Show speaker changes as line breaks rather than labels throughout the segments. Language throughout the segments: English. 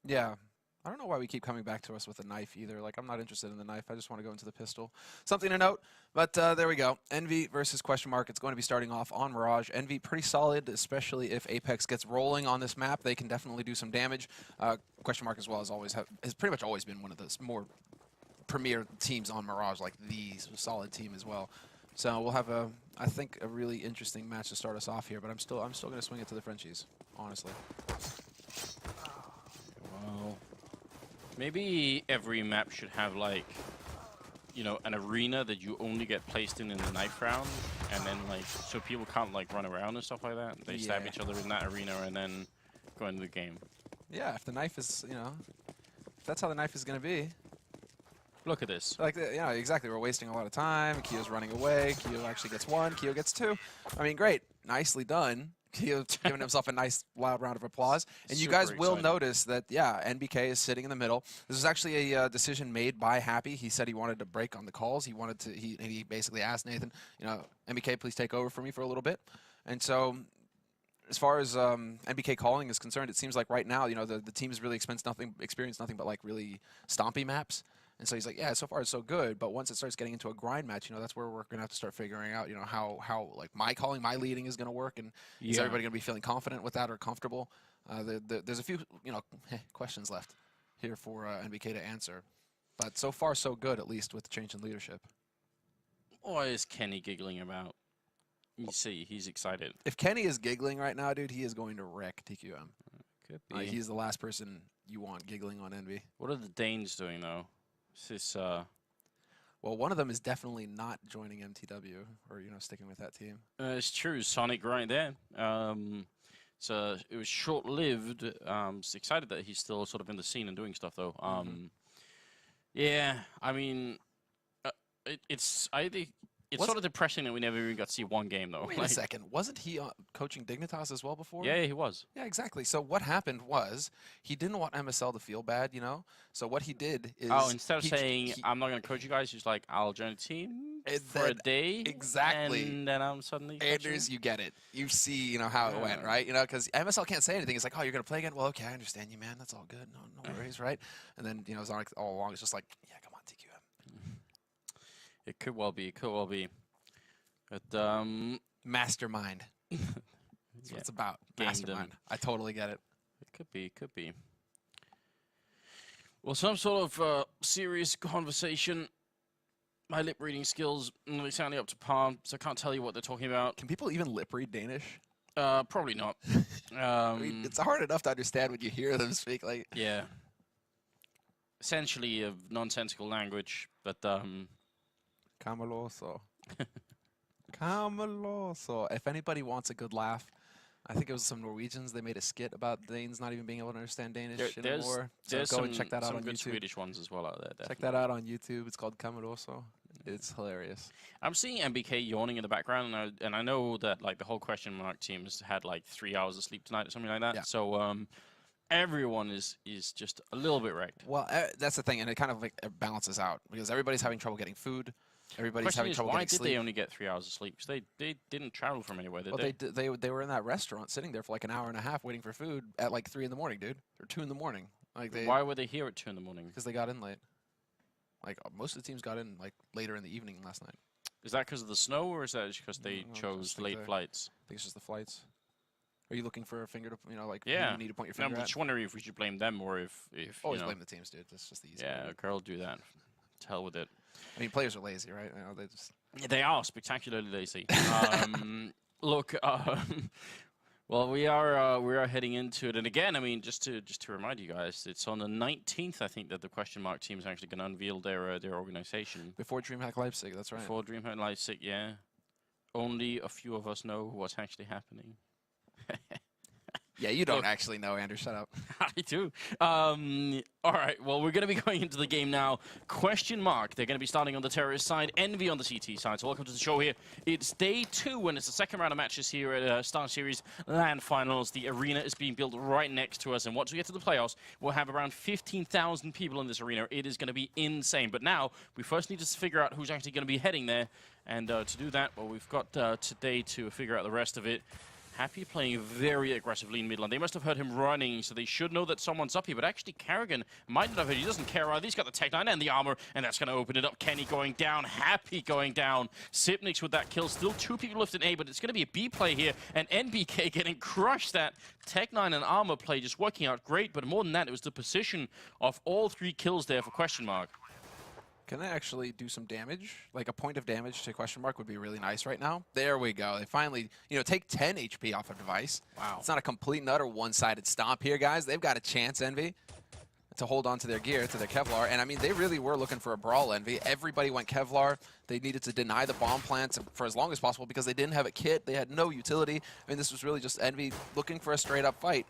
Yeah. I don't know why we keep coming back to us with a knife either. Like, I'm not interested in the knife. I just want to go into the pistol. Something to note, but there we go. Envy versus QuestionMark. It's going to be starting off on Mirage. Envy pretty solid, especially if Apex gets rolling on this map. They can definitely do some damage. QuestionMark as well has pretty much always been one of the more premier teams on Mirage, like the solid team as well. So we'll have I think, a really interesting match to start us off here. But I'm still going to swing it to the Frenchies, honestly.
Well, maybe every map should have, like, you know, an arena that you only get placed in the knife round, and then, like, so people can't, like, run around and stuff like that. They stab each other in that arena and then go into the game.
Yeah, if the knife is, you know, if that's how the knife is going to be.
Look at this.
Like, yeah, exactly. We're wasting a lot of time. Kio's running away. Kio actually gets one. Kio gets two. I mean, great. Nicely done. Kio giving himself a nice loud round of applause. And you guys will notice that, yeah, NBK is sitting in the middle. This was actually a decision made by Happy. He said he wanted to break on the calls. He wanted to, he basically asked Nathan, you know, NBK, please take over for me for a little bit. And so, as far as NBK calling is concerned, it seems like right now, you know, the team has really experienced nothing but, like, really stompy maps. And so he's like, yeah, so far it's so good, but once it starts getting into a grind match, you know, that's where we're going to have to start figuring out, you know, how like my calling, my leading is going to work, and is everybody going to be feeling confident with that or comfortable? There's a few, you know, questions left here for NBK to answer, but so far so good, at least with the change in leadership.
What is Kenny giggling about? You see, he's excited.
If Kenny is giggling right now, dude, he is going to wreck TQM.
Could be.
He's the last person you want giggling on Envy.
What are the Danes doing, though? Is this,
Well, one of them is definitely not joining MTW, or, you know, sticking with that team.
It's true, Sonic right there. So it was short-lived. Just excited that he's still sort of in the scene and doing stuff, though. Yeah, I mean, it's sort of depressing that we never even got to see one game, though.
Wait a second. Wasn't he coaching Dignitas as well before?
Yeah, he was.
Yeah, exactly. So what happened was he didn't want MSL to feel bad, you know? So what he did is...
Oh, instead of saying, I'm not going to coach you guys, he's like, I'll join a team for a day.
Exactly.
And then I'm suddenly
Anders, you get it. You see, you know, how it went, right? You know, because MSL can't say anything. It's like, oh, you're going to play again? Well, okay, I understand you, man. That's all good. No worries, right? And then, you know, Sonic all along is just like, yeah, come on, TQM.
It could well be. It could well be. But,
Mastermind. That's what it's about. Mastermind. I totally get it.
It could be. It could be. Well, some sort of serious conversation. My lip reading skills are sounding up to par, so I can't tell you what they're talking about.
Can people even lip read Danish?
Probably not.
I mean, it's hard enough to understand when you hear them speak. Like,
yeah. Essentially a nonsensical language, but
Cameloso. Cameloso. If anybody wants a good laugh, I think it was some Norwegians. They made a skit about Danes not even being able to understand Danish anymore. So go and check that out on YouTube.
There's some good Swedish ones as well out there. Definitely.
Check that out on YouTube. It's called Cameloso. It's hilarious.
I'm seeing MBK yawning in the background, and I know that, like, the whole QuestionMark team has had like 3 hours of sleep tonight or something like that. Yeah. So everyone is just a little bit wrecked.
Well, that's the thing, and it kind of like it balances out because everybody's having trouble getting food. Everybody's having trouble getting sleep.
Why did they only get 3 hours of sleep? Because they didn't travel from anywhere, did they?
They were in that restaurant sitting there for like an hour and a half waiting for food at like 3 in the morning, dude, or 2 in the morning. Like
why were they here at 2 in the morning?
Because they got in late. Like most of the teams got in like later in the evening last night.
Is that because of the snow, or is that just because they chose late flights?
I think it's just the flights. Are you looking for a finger to, you know, like,
yeah,
you need to point your finger
I'm just wondering if we should blame them or if
always
you know,
blame the teams, dude. That's just the easy way.
Yeah, Carl, do that. To hell with it.
I mean, players are lazy, right? You know, they just...
Yeah, they are spectacularly lazy. Look, well, we are heading into it, and again, I mean, just to remind you guys, it's on the 19th, I think, that the QuestionMark team is actually going to unveil their organization.
Before DreamHack Leipzig, that's right.
Before DreamHack Leipzig, yeah. Only a few of us know what's actually happening.
Yeah, you don't actually know, Andrew. Shut up.
I do. All right, well, we're going to be going into the game now. QuestionMark, they're going to be starting on the terrorist side, Envy on the CT side. So welcome to the show here. It's day 2, and it's the second round of matches here at StarSeries LAN Finals. The arena is being built right next to us, and once we get to the playoffs, we'll have around 15,000 people in this arena. It is going to be insane. But now, we first need to figure out who's actually going to be heading there. And to do that, well, we've got today to figure out the rest of it. Happy playing very aggressively in middle, and they must have heard him running, so they should know that someone's up here. But actually, Karrigan might not have heard. He doesn't care either. He's got the Tech 9 and the armor, and that's going to open it up. Kenny going down, Happy going down. Sipnix with that kill. Still 2 people left in A, but it's going to be a B play here, and NBK getting crushed. That Tech 9 and armor play just working out great, but more than that, it was the position of all 3 kills there for QuestionMark.
Can they actually do some damage? Like a point of damage to QuestionMark would be really nice right now. There we go. They finally, take 10 HP off of Device.
Wow.
It's not a complete and utter one-sided stomp here, guys. They've got a chance, Envy, to hold on to their gear, to their Kevlar. And, I mean, they really were looking for a brawl, Envy. Everybody went Kevlar. They needed to deny the bomb plants for as long as possible because they didn't have a kit. They had no utility. I mean, this was really just Envy looking for a straight-up fight.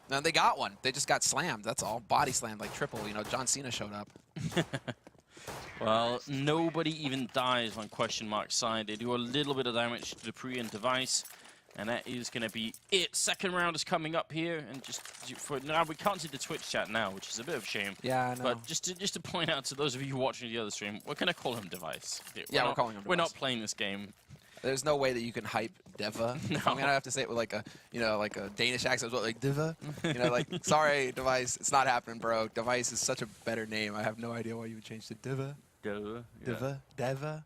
And they got one. They just got slammed. That's all. Body slammed like triple. John Cena showed up.
Well, nobody even dies on QuestionMark's side. They do a little bit of damage to the pre and Device, and that is going to be it. Second round is coming up here, and just for now, we can't see the Twitch chat now, which is a bit of a shame.
Yeah, I know.
But just to point out to those of you watching the other stream, we're going to call him Device.
We're calling him Device.
We're not playing this game.
There's no way that you can hype Deva.
No.
I'm gonna have to say it with like a Danish accent, like Deva. Sorry, Device, it's not happening, bro. Device is such a better name. I have no idea why you would change to Deva. Deva.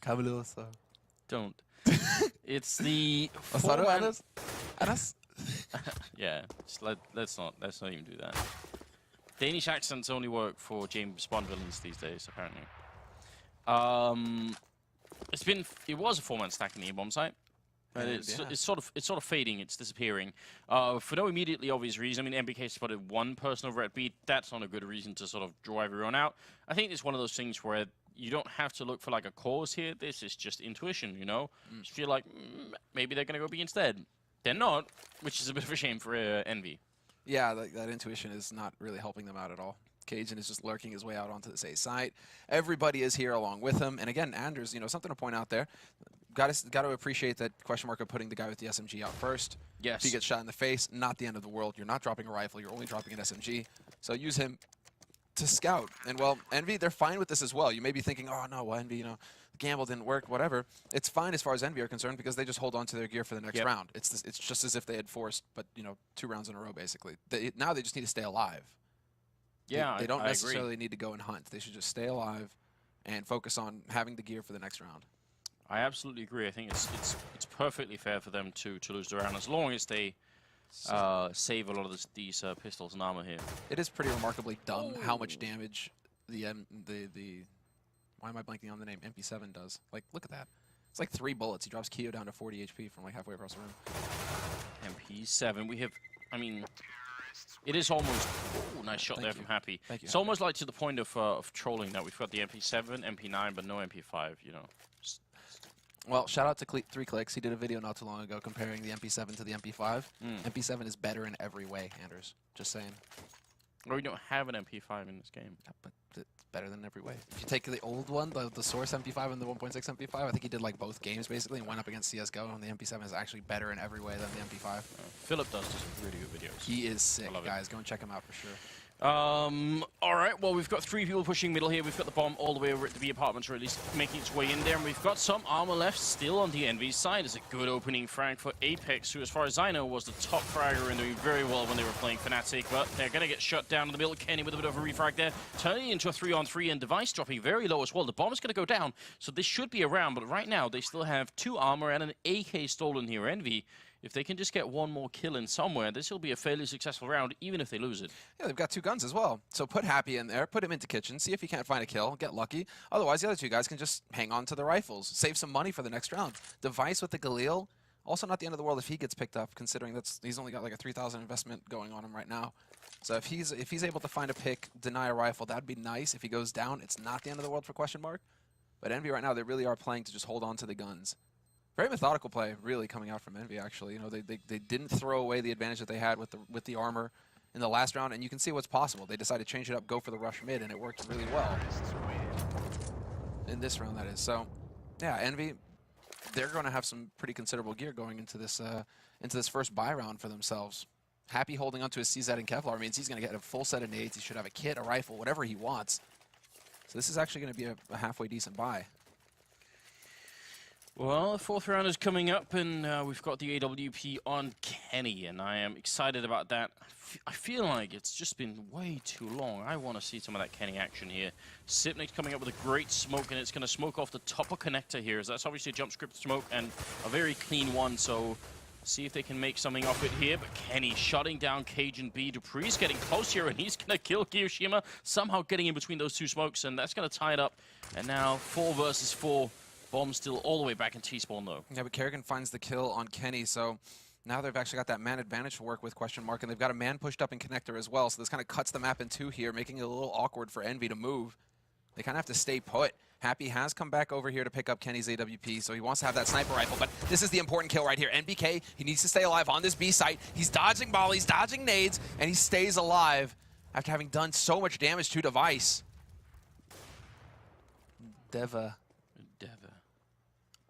Cabuloso.
Don't. It's the yeah. Let's not even do that. Danish accents only work for James Bond villains these days, apparently. It was a 4-man stack in the A-bomb site. But it's sort of fading, it's disappearing. For no immediately obvious reason. I mean, MBK spotted 1 person over at B. That's not a good reason to sort of draw everyone out. I think it's one of those things where you don't have to look for like a cause here. This is just intuition, Just feel like maybe they're going to go B instead. They're not, which is a bit of a shame for Envy.
Yeah, that intuition is not really helping them out at all. Cajun is just lurking his way out onto this A site. Everybody is here along with him. And again, Anders, something to point out there. Got to appreciate that QuestionMark are putting the guy with the SMG out first.
Yes.
If he gets shot in the face, not the end of the world. You're not dropping a rifle. You're only dropping an SMG. So use him to scout. And, well, Envy, they're fine with this as well. You may be thinking, oh, no, well, Envy, the gamble didn't work, whatever. It's fine as far as Envy are concerned because they just hold on to their gear for the next round. It's just as if they had forced, but, 2 rounds in a row, basically. Now they just need to stay alive.
Yeah,
they don't
I
necessarily
agree.
need to go and hunt. They should just stay alive and focus on having the gear for the next round.
I absolutely agree. I think it's perfectly fair for them to lose the round as long as they save a lot of these pistols and armor here.
It is pretty remarkably dumb how much damage the why am I blanking on the name? MP7 does. Like, look at that. It's like 3 bullets. He drops Kyo down to 40 HP from like halfway across the room.
MP7. We have, I mean, it is almost. Ooh, nice shot there from Happy.
Thank you,
it's almost like to the point of trolling that we've got the MP7, MP9, but no MP5.
Well, shout out to 3 Clicks. He did a video not too long ago comparing the MP7 to the MP5. MP7 is better in every way, Anders. Just saying.
Well, we don't have an MP5 in this game.
Yeah, but it's better than every way. If you take the old one, the Source MP5 and the 1.6 MP5, I think he did like both games basically and went up against CSGO, and the MP7 is actually better in every way than the MP5.
Philip does some really good videos.
He is sick, guys. Go and check him out for sure.
All right, well, we've got 3 people pushing middle here. We've got the bomb all the way over at the B apartments, or at least making its way in there. And we've got some armor left still on the Envy side. It's a good opening frag for Apex, who, as far as I know, was the top fragger and doing very well when they were playing Fnatic. But they're going to get shut down in the middle. Kenny with a bit of a refrag there, turning into a 3-on-3, and Device dropping very low as well. The bomb is going to go down, so this should be a round. But right now, they still have 2 armor and an AK stolen here. Envy, if they can just get 1 more kill in somewhere, this will be a fairly successful round, even if they lose it.
Yeah, they've got 2 guns as well. So put Happy in there, put him into kitchen, see if he can't find a kill, get lucky. Otherwise, the other 2 guys can just hang on to the rifles, save some money for the next round. Device with the Galil, also not the end of the world if he gets picked up, considering he's only got like a 3,000 investment going on him right now. So if he's able to find a pick, deny a rifle, that'd be nice. If he goes down, it's not the end of the world for QuestionMark. But Envy right now, they really are playing to just hold on to the guns. Very methodical play, really, coming out from Envy, actually. They didn't throw away the advantage that they had with the armor in the last round, and you can see what's possible. They decided to change it up, go for the rush mid, and it worked really well. In this round, that is. So, yeah, Envy, they're going to have some pretty considerable gear going into this first buy round for themselves. Happy holding onto his CZ and Kevlar means he's going to get a full set of nades. He should have a kit, a rifle, whatever he wants. So this is actually going to be a halfway decent buy.
Well, the fourth round is coming up, and we've got the AWP on Kenny, and I am excited about that. I feel like it's just been way too long. I want to see some of that Kenny action here. Sipnik's coming up with a great smoke, and it's going to smoke off the top of connector here. So that's obviously a jump script smoke, and a very clean one, so see if they can make something off it here. But Kenny shutting down Cajun B. Dupree's getting close here, and he's going to kill Kiyoshima, somehow getting in between those two smokes, and that's going to tie it up. And now 4 versus 4. Bomb still all the way back in T-spawn, though.
Yeah, but Kerrigan finds the kill on Kenny, so now they've actually got that man advantage to work with, QuestionMark, and they've got a man pushed up in connector as well, so this kind of cuts the map in two here, making it a little awkward for Envy to move. They kind of have to stay put. Happy has come back over here to pick up Kenny's AWP, so he wants to have that sniper rifle, but this is the important kill right here. NBK, he needs to stay alive on this B site. He's dodging volleys, dodging nades, and he stays alive after having done so much damage to Device. Deva.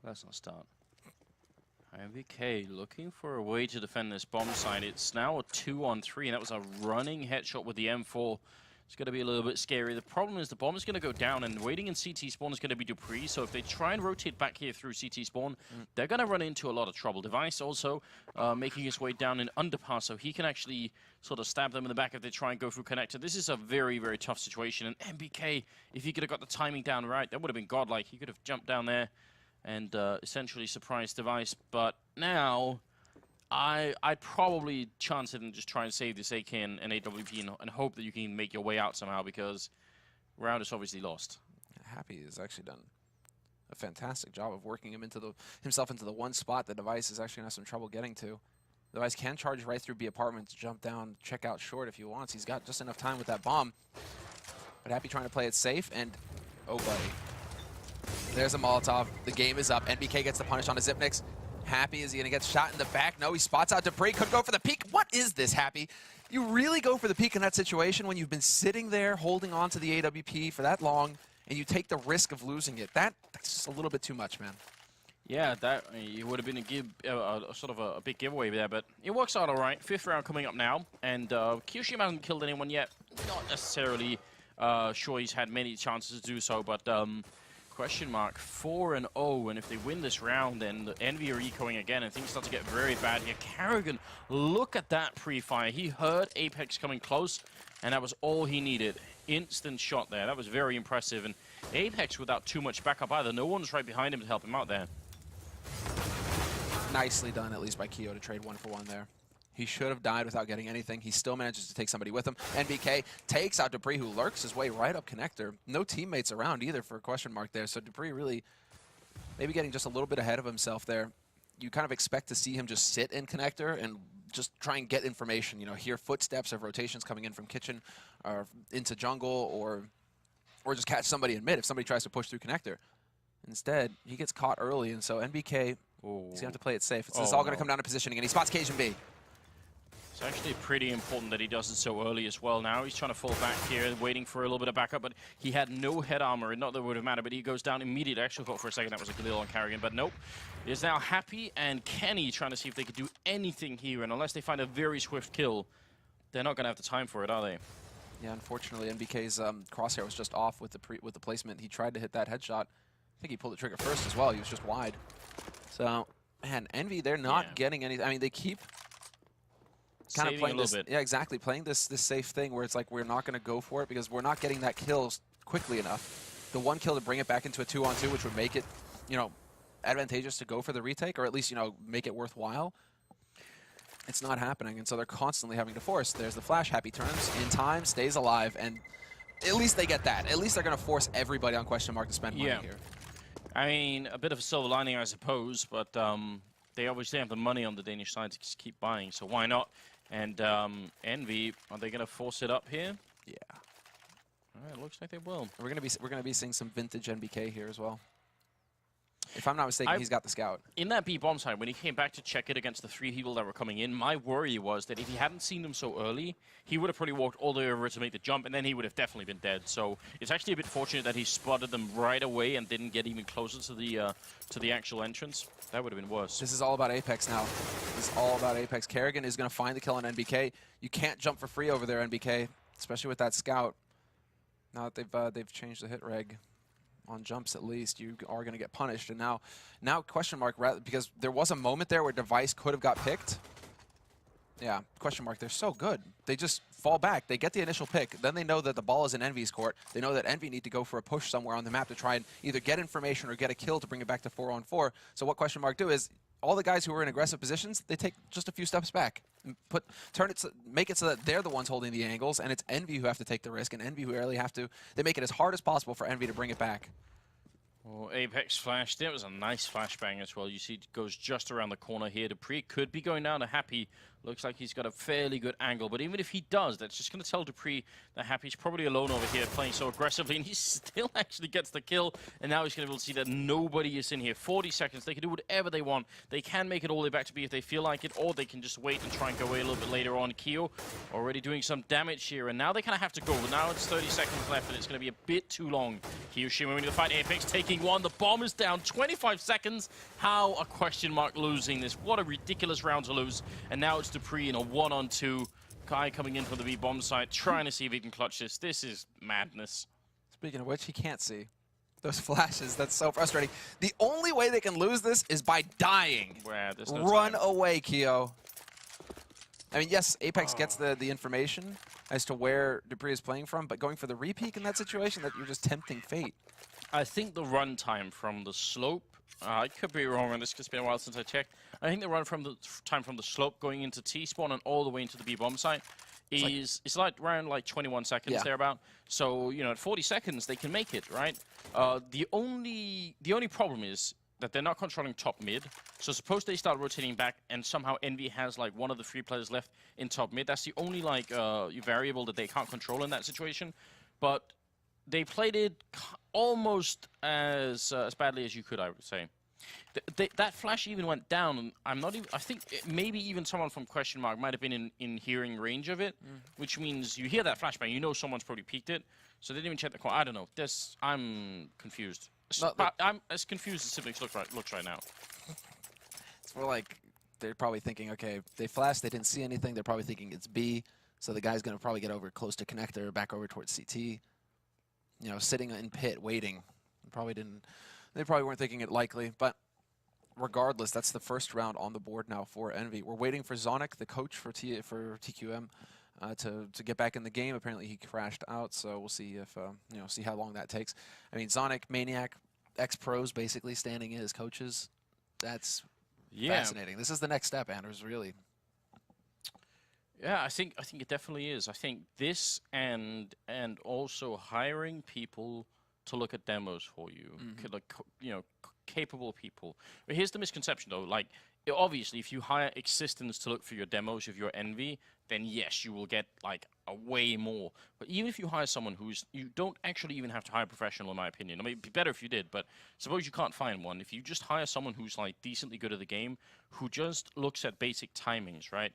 Let's not start. MVK looking for a way to defend this bomb site. It's now a 2-on-3, and that was a running headshot with the M4. It's going to be a little bit scary. The problem is the bomb is going to go down, and waiting in CT spawn is going to be Dupree. So if they try and rotate back here through CT spawn, they're going to run into a lot of trouble. Device also making his way down in underpass, so he can actually sort of stab them in the back if they try and go through connector. This is a very, very tough situation. And MBK, if he could have got the timing down right, that would have been godlike. He could have jumped down there and essentially surprised Device. But now, I'd probably chance it and just try and save this AK and AWP and hope that you can make your way out somehow, because round is obviously lost.
Happy has actually done a fantastic job of working himself into the one spot that Device is actually going to have some trouble getting to. Device can charge right through B apartment to jump down, check out short if he wants. He's got just enough time with that bomb. But Happy trying to play it safe, and oh buddy. There's a Molotov. The game is up. NBK gets the punish on a Zipnix. Happy, is he going to get shot in the back? No, he spots out Dupree. Could go for the peek. What is this, Happy? You really go for the peek in that situation when you've been sitting there holding on to the AWP for that long, and you take the risk of losing it. That's just a little bit too much, man.
Yeah, that it would have been sort of a big giveaway there, but it works out all right. 5th round coming up now, and Kiyoshima hasn't killed anyone yet. Not necessarily sure he's had many chances to do so, but QuestionMark 4-0, and if they win this round, then the Envy are ecoing again, and things start to get very bad here. Kerrigan, look at that pre-fire. He heard Apex coming close, and that was all he needed. Instant shot there. That was very impressive, and Apex without too much backup either. No one's right behind him to help him out there.
Nicely done, at least by Keo, to trade 1-for-1 there. He should have died without getting anything. He still manages to take somebody with him. NBK takes out Dupree, who lurks his way right up connector. No teammates around either for QuestionMark there. So Dupree really maybe getting just a little bit ahead of himself there. You kind of expect to see him just sit in connector and just try and get information. You know, hear footsteps of rotations coming in from kitchen or into jungle, or just catch somebody in mid if somebody tries to push through connector. Instead, he gets caught early, and so NBK, he's going to have to play it safe. It's all going to come down to positioning, and he spots Cajun B.
It's actually pretty important that he does it so early as well. Now he's trying to fall back here, waiting for a little bit of backup, but he had no head armor, and not that it would have mattered, but he goes down immediately. I actually thought for a second that was a Galil on Kerrigan, but nope. It is now Happy and Kenny trying to see if they could do anything here, and unless they find a very swift kill, they're not going to have the time for it, are they?
Yeah, unfortunately, NBK's crosshair was just off with the placement. He tried to hit that headshot. I think he pulled the trigger first as well. He was just wide. So, man, Envy, they're not getting anything. I mean, they keep kind of playing this, yeah, exactly, playing this safe thing where it's like we're not going to go for it because we're not getting that kill quickly enough. The one kill to bring it back into a 2-on-2, which would make it, you know, advantageous to go for the retake, or at least, you know, make it worthwhile. It's not happening, and so they're constantly having to force. There's the flash. Happy turns in time, stays alive, and at least they get that. At least they're going to force everybody on QuestionMark to spend money here.
I mean, a bit of a silver lining, I suppose, but they obviously have the money on the Danish side to just keep buying, so why not? And Envy, are they going to force it up here?
Yeah.
All right, it looks like they will.
We're gonna be seeing some vintage NBK here as well. If I'm not mistaken, he's got the scout.
In that B bomb side, when he came back to check it against the 3 people that were coming in, my worry was that if he hadn't seen them so early, he would have probably walked all the way over to make the jump, and then he would have definitely been dead. So it's actually a bit fortunate that he spotted them right away and didn't get even closer to the actual entrance. That would have been worse.
This is all about Apex now. This is all about Apex. Kerrigan is going to find the kill on NBK. You can't jump for free over there, NBK, especially with that scout. Now that they've changed the hit reg. on jumps at least, you are going to get punished. And now QuestionMark, because there was a moment there where Device could have got picked. Yeah, QuestionMark, they're so good. They just fall back. They get the initial pick. Then they know that the ball is in Envy's court. They know that Envy need to go for a push somewhere on the map to try and either get information or get a kill to bring it back to 4-on-4. So what QuestionMark do is, all the guys who are in aggressive positions, they take just a few steps back and make it so that they're the ones holding the angles, and it's Envy who have to take the risk, and Envy who really have to. They make it as hard as possible for Envy to bring it back.
Well, Apex flashed. It was a nice flashbang as well. You see it goes just around the corner here. Dupree could be going down to Happy. Looks like he's got a fairly good angle. But even if he does, that's just going to tell Dupree that Happy's probably alone over here playing so aggressively. And he still actually gets the kill. And now he's going to be able to see that nobody is in here. 40 seconds. They can do whatever they want. They can make it all the way back to B if they feel like it. Or they can just wait and try and go away a little bit later on. Keo already doing some damage here. And now they kind of have to go. But now it's 30 seconds left. And it's going to be a bit too long. Kiyoshima winning the fight. Apex taking one. The bomb is down. 25 seconds. How a QuestionMark losing this? What a ridiculous round to lose. And now it's Dupree in a 1-on-2. Kai coming in from the B bomb site, trying to see if he can clutch this. This is madness.
Speaking of which, he can't see those flashes. That's so frustrating. The only way they can lose this is by dying.
Wow, there's no
Run
time.
away, Keo. I mean, yes, Apex gets the information as to where Dupree is playing from, but going for the repeak in that situation, that you're just tempting fate.
I think the run time from the slope, I could be wrong on this because it's been a while since I checked. I think the run from the time from the slope going into T-spawn and all the way into the B-bomb site is it's like around like 21 seconds thereabout. So, you know, at 40 seconds, they can make it, right? The only problem is that they're not controlling top mid. So suppose they start rotating back and somehow Envy has like one of the 3 players left in top mid. That's the only like variable that they can't control in that situation. But they played it almost as badly as you could, I would say. That flash even went down, and I'm not even. I think maybe even someone from QuestionMark might have been in hearing range of it, which means you hear that flashbang, you know someone's probably peeked it, so they didn't even check the corner. I don't know. I'm confused. I'm as confused as Siblings looks right now.
It's more like they're probably thinking, okay, they flashed, they didn't see anything. They're probably thinking it's B, so the guy's gonna probably get over close to connector, back over towards CT. You know, sitting in pit waiting. They probably weren't thinking it likely, but regardless, that's the first round on the board now for Envy. We're waiting for Zonic, the coach for TQM, to get back in the game. Apparently he crashed out, so we'll see if see how long that takes. I mean, Zonic, Maniac, ex-pros basically standing in as coaches. That's fascinating. This is the next step, Anders, really.
Yeah, I think it definitely is. I think this and also hiring people to look at demos for you, like, you know, capable people. But here's the misconception, though. Like, obviously, if you hire Existence to look for your demos of your Envy, then yes, you will get like a way more. But even if you hire someone you don't actually even have to hire a professional, in my opinion. I mean, it'd be better if you did, but suppose you can't find one. If you just hire someone who's like decently good at the game, who just looks at basic timings, right?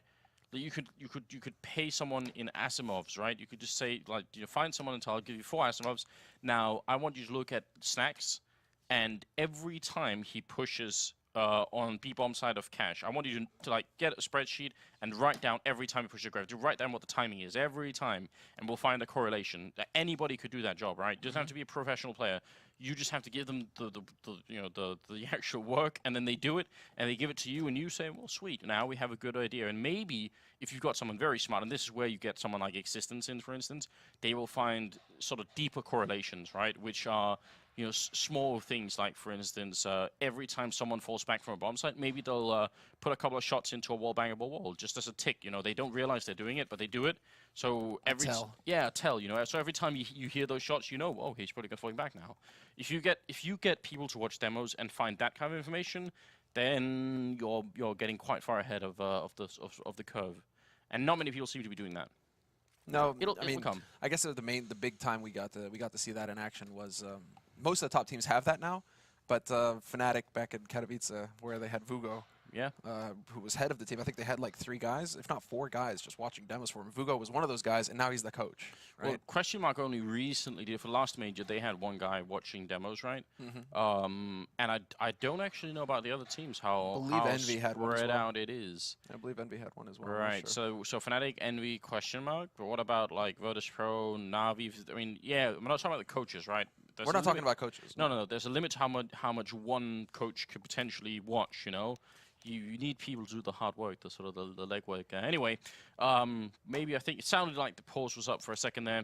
You could pay someone in Asimovs, right? You could just say, like, you know, find someone and tell, I'll give you 4 Asimovs. Now, I want you to look at snacks, and every time he pushes on B-bomb side of cash, I want you to like get a spreadsheet and write down every time he pushes a gravity. Write down what the timing is every time, and we'll find a correlation. That anybody could do that job, right? It doesn't have to be a professional player. You just have to give them the actual work, and then they do it, and they give it to you, and you say, well, sweet, now we have a good idea. And maybe if you've got someone very smart, and this is where you get someone like Existence in, for instance, they will find sort of deeper correlations, right? Which are, you know, small things like, for instance, every time someone falls back from a bomb site, maybe they'll put a couple of shots into a wall-bangable wall, just as a tick. You know, they don't realize they're doing it, but they do it. So every tell, you know. So every time you hear those shots, you know, oh, he's probably going to fall back now. If you get people to watch demos and find that kind of information, then you're getting quite far ahead of the curve, and not many people seem to be doing that.
No,
it'll come.
I guess the big time we got to see that in action was most of the top teams have that now, but Fnatic back in Katowice, where they had Vugo,
Yeah.
who was head of the team. I think they had like 3 guys, if not 4 guys, just watching demos for him. Vugo was one of those guys, and now he's the coach. Right?
Well, QuestionMark only recently did, for last major, they had 1 guy watching demos, right? And I don't actually know about the other teams, how
Envy had one as
spread
well.
out it is.
I believe Envy had one as well.
Right,
sure.
so Fnatic, Envy, QuestionMark, but what about like Vods Pro, Na'Vi? I mean, yeah, we're not talking about the coaches, right?
We're not talking about coaches.
No. There's a limit to how much one coach could potentially watch, you know? You need people to do the hard work, the sort of the legwork. Anyway, maybe I think it sounded like the pause was up for a second there.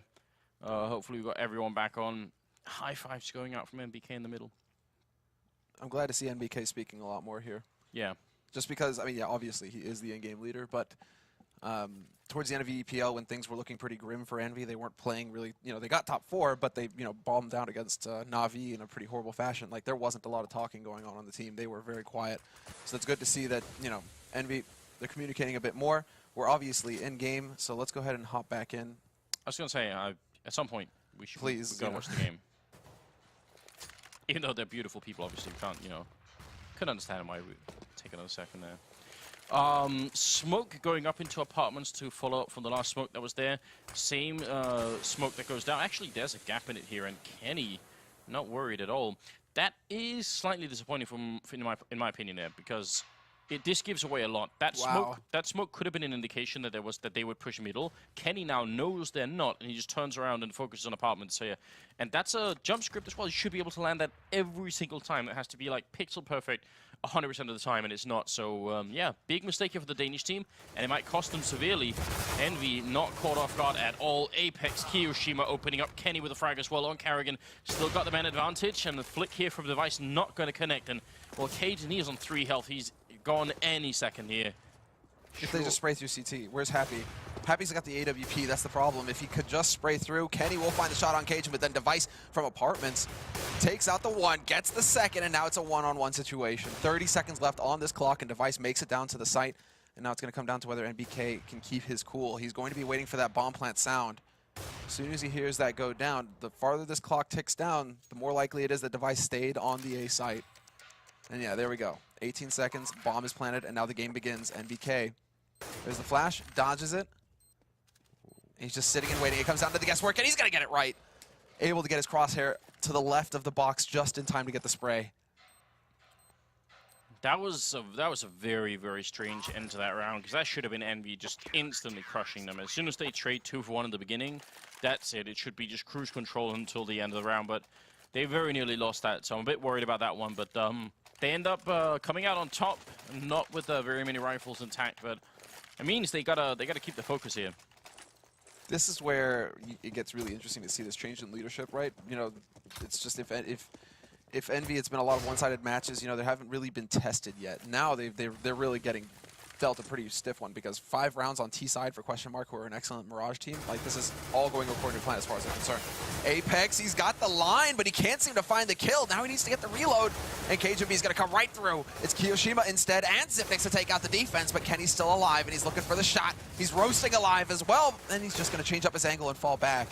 Hopefully we got everyone back on. High fives going out from MBK in the middle.
I'm glad to see NBK speaking a lot more here.
Yeah.
Just because, I mean, yeah, obviously he is the in-game leader, but towards the end of EPL, when things were looking pretty grim for Envy, they weren't playing really, you know, they got top 4, but they, you know, bombed down against Na'Vi in a pretty horrible fashion. Like, there wasn't a lot of talking going on the team. They were very quiet. So it's good to see that, you know, Envy, they're communicating a bit more. We're obviously in-game, so let's go ahead and hop back in.
I was going to say, at some point, we should
Please,
go watch the game. Even though they're beautiful people, obviously, we can't, you know, couldn't understand why we take another second there. Smoke going up into apartments to follow up from the last smoke that was there. Same smoke that goes down. Actually, there's a gap in it here, and Kenny not worried at all. That is slightly disappointing in my opinion there, because this gives away a lot. That smoke could have been an indication that they would push middle. Kenny now knows they're not, and he just turns around and focuses on apartments here. And that's a jump script as well. You should be able to land that every single time. It has to be like pixel perfect 100% of the time, and it's not. So, yeah, big mistake here for the Danish team, and it might cost them severely. Envy not caught off guard at all. Apex, Kiyoshima opening up. Kenny with a frag as well on Carrigan. Still got the man advantage, and the flick here from Device not going to connect. And, well, Cajun, he is on 3 health. He's gone any second here.
If they just spray through CT, where's Happy? Happy's got the AWP, that's the problem. If he could just spray through, Kenny will find the shot on Cajun, but then Device from Apartments takes out the 1, gets the 2nd, and now it's a 1-on-1 situation. 30 seconds left on this clock, and Device makes it down to the site. And now it's going to come down to whether NBK can keep his cool. He's going to be waiting for that bomb plant sound. As soon as he hears that go down, the farther this clock ticks down, the more likely it is that Device stayed on the A site. And yeah, there we go. 18 seconds, bomb is planted, and now the game begins. NBK, there's the flash, dodges it. He's just sitting and waiting. It comes down to the guesswork, and he's going to get it right. Able to get his crosshair to the left of the box just in time to get the spray.
That was a very, very strange end to that round, because that should have been Envy just instantly crushing them. As soon as they trade 2 for 1 in the beginning, that's it. It should be just cruise control until the end of the round, but they very nearly lost that, so I'm a bit worried about that one. But they end up coming out on top, not with very many rifles intact, but it means they gotta keep the focus here.
This is where it gets really interesting to see this change in leadership, right? You know, it's just if Envy, it's been a lot of one-sided matches. You know, they haven't really been tested yet. Now they're really getting dealt a pretty stiff one, because 5 rounds on T side for QuestionMark, who are an excellent Mirage team. Like, this is all going according to plan as far as I'm concerned. Apex, he's got the line, but he can't seem to find the kill. Now he needs to get the reload, and KJB is going to come right through. It's Kiyoshima instead, and Zipnix to take out the defense, but Kenny's still alive, and he's looking for the shot. He's roasting alive as well, and he's just going to change up his angle and fall back.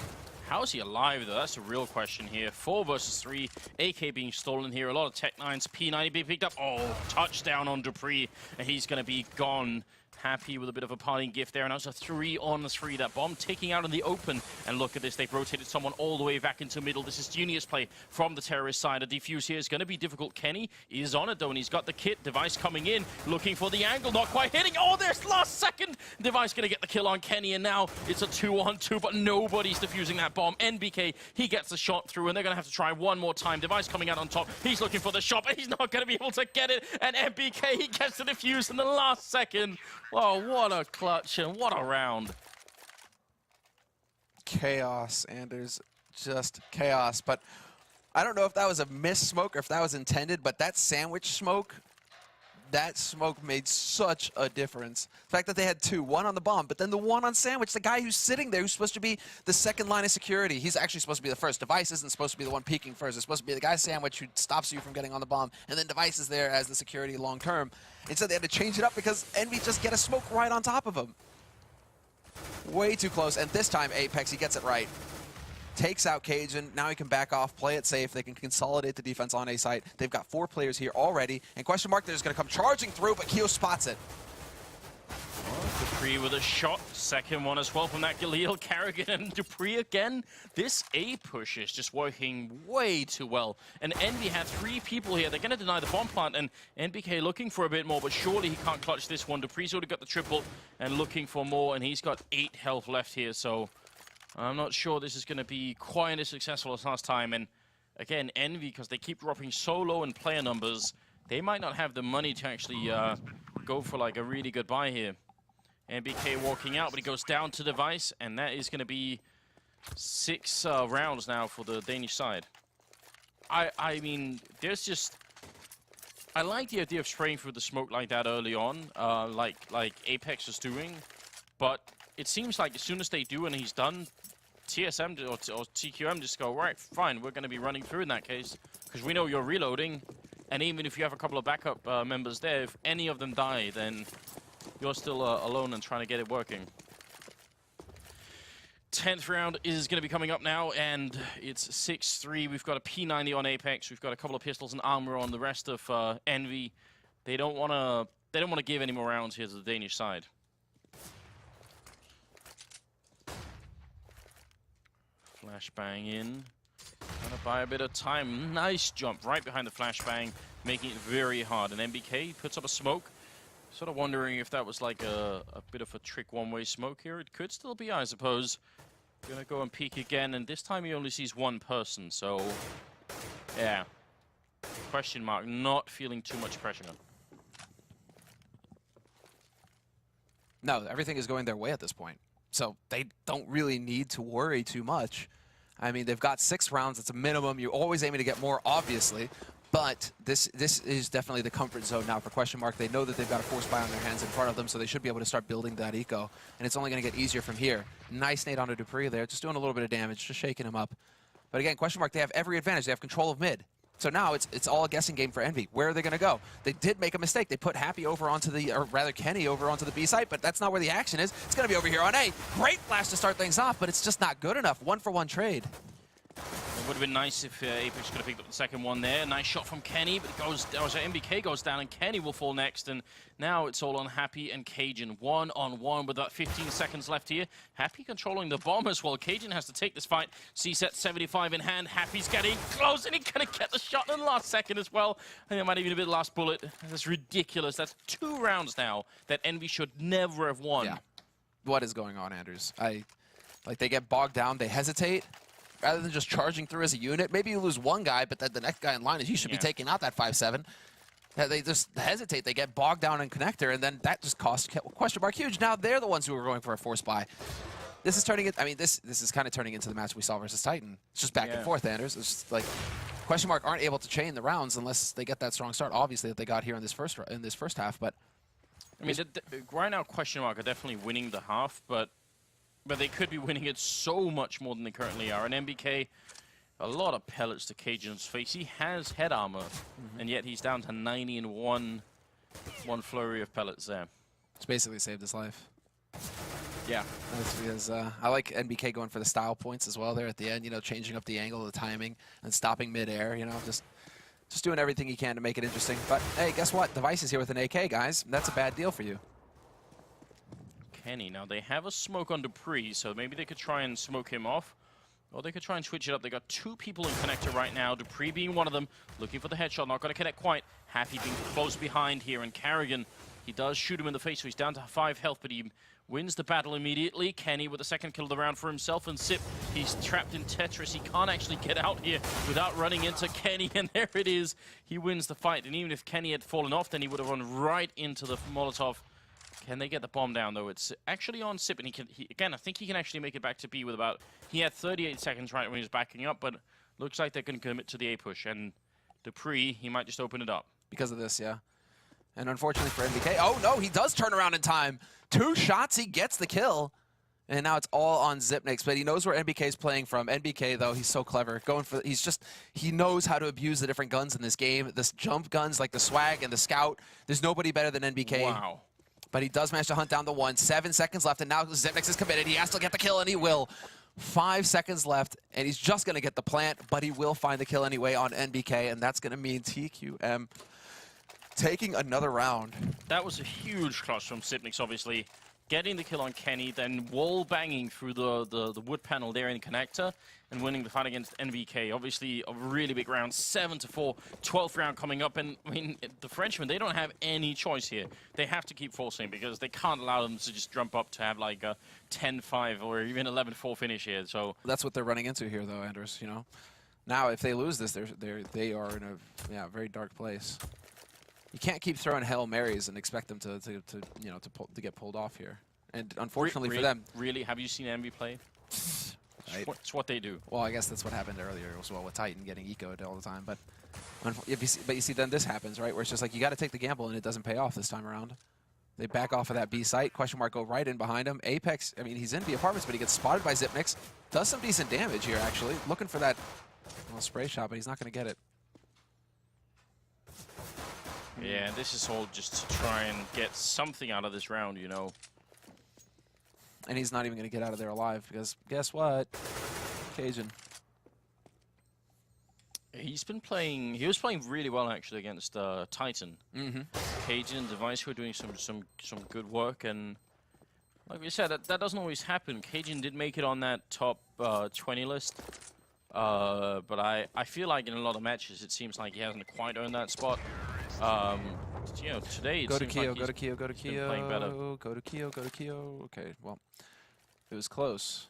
How is he alive, though? That's a real question here. 4 versus 3. AK being stolen here. A lot of Tech-9s. P90 being picked up. Oh, touchdown on Dupree. And he's going to be gone. Happy with a bit of a parting gift there. And now it's a 3-on-3. That bomb taking out in the open. And look at this. They've rotated someone all the way back into middle. This is genius play from the terrorist side. A defuse here is going to be difficult. Kenny is on it, though, and he's got the kit. Device coming in, looking for the angle. Not quite hitting. Oh, there's last second. Device going to get the kill on Kenny, and now it's a 2-on-2, but nobody's defusing that bomb. NBK, he gets the shot through, and they're going to have to try one more time. Device coming out on top. He's looking for the shot, but he's not going to be able to get it. And NBK, he gets the defuse in the last second. Oh, what a clutch and what a round.
Chaos, Anders. Just chaos. But I don't know if that was a missed smoke or if that was intended, but that sandwich smoke, that smoke made such a difference. The fact that they had 2, 1 on the bomb, but then the 1 on sandwich, the guy who's sitting there, who's supposed to be the second line of security. He's actually supposed to be the first. Device isn't supposed to be the one peeking first. It's supposed to be the guy sandwich who stops you from getting on the bomb, and then Device is there as the security long term. Instead, they had to change it up because Envy just get a smoke right on top of him. Way too close, and this time Apex, he gets it right. takes out Cajun. Now he can back off, play it safe. They can consolidate the defense on A site. They've got 4 players here already. And QuestionMark, they're just going to come charging through, but Keo spots it.
Dupree with a shot, second one as well from that Galil. Carrigan and Dupree again. This A push is just working way too well. And Envy had 3 people here. They're going to deny the bomb plant, and NBK looking for a bit more, but surely he can't clutch this one. Dupree's already got the triple and looking for more, and he's got 8 health left here, so I'm not sure this is going to be quite as successful as last time. And again, Envy, because they keep dropping so low in player numbers, they might not have the money to actually go for like a really good buy here. NBK walking out, but he goes down to device, and that is going to be 6 rounds now for the Danish side. I mean, there's just... I like the idea of spraying through the smoke like that early on, like Apex is doing, but it seems like as soon as they do and he's done, TSM or TQM just go, right, fine, we're going to be running through in that case, because we know you're reloading, and even if you have a couple of backup members there, if any of them die, then you're still alone and trying to get it working. 10th round is going to be coming up now, and it's 6-3. We've got a P90 on Apex. We've got a couple of pistols and armor on the rest of Envy. They don't want to give any more rounds here to the Danish side. Flashbang in. Gonna buy a bit of time. Nice jump right behind the flashbang, making it very hard. And NBK puts up a smoke. Sort of wondering if that was like a bit of a trick one-way smoke here. It could still be, I suppose. Gonna go and peek again, and this time he only sees one person, so yeah. QuestionMark not feeling too much pressure.
No, everything is going their way at this point. So they don't really need to worry too much. I mean, they've got 6 rounds. It's a minimum. You're always aiming to get more, obviously. But this is definitely the comfort zone now for QuestionMark. They know that they've got a force buy on their hands in front of them, so they should be able to start building that eco. And it's only going to get easier from here. Nice nade onto Dupree there, just doing a little bit of damage, just shaking him up. But again, QuestionMark, they have every advantage. They have control of mid. So now it's all a guessing game for Envy. Where are they going to go? They did make a mistake. They put Happy over onto the, or rather Kenny over onto the B site, but that's not where the action is. It's going to be over here on A. Great flash to start things off, but it's just not good enough. 1-for-1 trade.
It would have been nice if Apex could have picked up the second one there. Nice shot from Kenny, but it goes, MBK goes down and Kenny will fall next. And now it's all on Happy and Cajun. 1-on-1 with about 15 seconds left here. Happy controlling the bomb as well. Cajun has to take this fight. C-set 75 in hand. Happy's getting close and he's going to get the shot in the last second as well. I think it might even be the last bullet. That's ridiculous. That's 2 rounds now that Envy should never have won.
Yeah. What is going on, Anders? Like they get bogged down. They hesitate. Rather than just charging through as a unit, maybe you lose one guy, but then the next guy in line is you should be taking out that 5-7. They just hesitate. They get bogged down in connector, and then that just costs QuestionMark huge. Now they're the ones who are going for a force buy. This is turning it. I mean, this is kind of turning into the match we saw versus Titan. It's just back and forth, Anders. It's just like QuestionMark aren't able to chain the rounds unless they get that strong start. Obviously, that they got here in this first half, but
I mean, right now QuestionMark are definitely winning the half, but they could be winning it so much more than they currently are. And MBK, a lot of pellets to Cajun's face. He has head armor, and yet he's down to 90 and one flurry of pellets there.
It's basically saved his life.
Yeah.
That's because I like NBK going for the style points as well there at the end, you know, changing up the angle, the timing, and stopping midair, you know, just doing everything he can to make it interesting. But hey, guess what? Device is here with an AK, guys. That's a bad deal for you.
Kenny. Now, they have a smoke on Dupree, so maybe they could try and smoke him off, or they could try and switch it up. They got 2 people in connector right now, Dupree being one of them, looking for the headshot, not going to connect quite. Happy being close behind here, and Carrigan, he does shoot him in the face, so he's down to 5 health, but he wins the battle immediately. Kenny with the second kill of the round for himself, and Sip, he's trapped in Tetris. He can't actually get out here without running into Kenny, and there it is. He wins the fight, and even if Kenny had fallen off, then he would have run right into the Molotov. Can they get the bomb down, though? It's actually on Sip, and again, I think he can actually make it back to B with about... He had 38 seconds right when he was backing up, but looks like they're going to commit to the A push, and Dupree, he might just open it up.
Because of this, yeah. And unfortunately for NBK, oh no, he does turn around in time. 2 shots, he gets the kill. And now it's all on Zipnix, but he knows where NBK is playing from. NBK, though, he's so clever. He knows how to abuse the different guns in this game. This jump guns, like the Swag and the Scout, there's nobody better than NBK.
Wow.
But he does manage to hunt down the 1. 7 seconds left, and now Zipnix is committed. He has to get the kill, and he will. 5 seconds left, and he's just going to get the plant, but he will find the kill anyway on NBK, and that's going to mean TQM taking another round.
That was a huge clutch from Sipnix, obviously. Getting the kill on Kenny, then wall banging through the wood panel there in the connector, and winning the fight against NVK. Obviously, a really big round, 7-4, 12th round coming up. And I mean, the Frenchmen, they don't have any choice here. They have to keep forcing because they can't allow them to just jump up to have like a 10-5 or even 11-4 finish here. So
that's what they're running into here, though, Anders. You know, now if they lose this, they are in a very dark place. You can't keep throwing Hail Marys and expect them to get pulled off here. And unfortunately for them,
really, have you seen Envy play? It's what they do.
Well, I guess that's what happened earlier as well with Titan getting ecoed all the time. But you see, then this happens, right? Where it's just like you got to take the gamble and it doesn't pay off this time around. They back off of that B site. QuestionMark go right in behind him. Apex, I mean, he's in the apartments, but he gets spotted by Zipnix. Does some decent damage here, actually. Looking for that spray shot, but he's not going to get it.
Yeah, this is all just to try and get something out of this round, you know.
And he's not even going to get out of there alive because guess what? Cajun.
He was playing really well actually against Titan. Cajun and Device who are doing some good work, and like we said, that doesn't always happen. Cajun did make it on that top 20 list. But I feel like in a lot of matches it seems like he hasn't quite earned that spot. You know, today it
go to
seems
Keo,
like
go to Keo, go to Keo,
playing better.
go to Keo, go to Keo. Okay, well, it was close.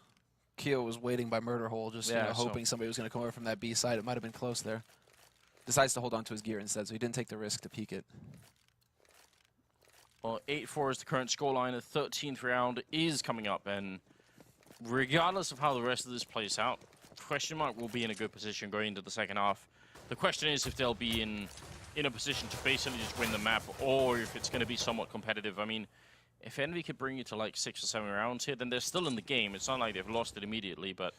Keo was waiting by murder hole, just hoping somebody was going to come over from that B side. It might have been close there. Decides to hold on to his gear instead, so he didn't take the risk to peek it.
Well, 8-4 is the current scoreline. The 13th round is coming up, and regardless of how the rest of this plays out, QuestionMark will be in a good position going into the second half. The question is if they'll be in a position to basically just win the map, or if it's going to be somewhat competitive. I mean, if Envy could bring you to like 6 or 7 rounds here, then they're still in the game. It's not like they've lost it immediately, but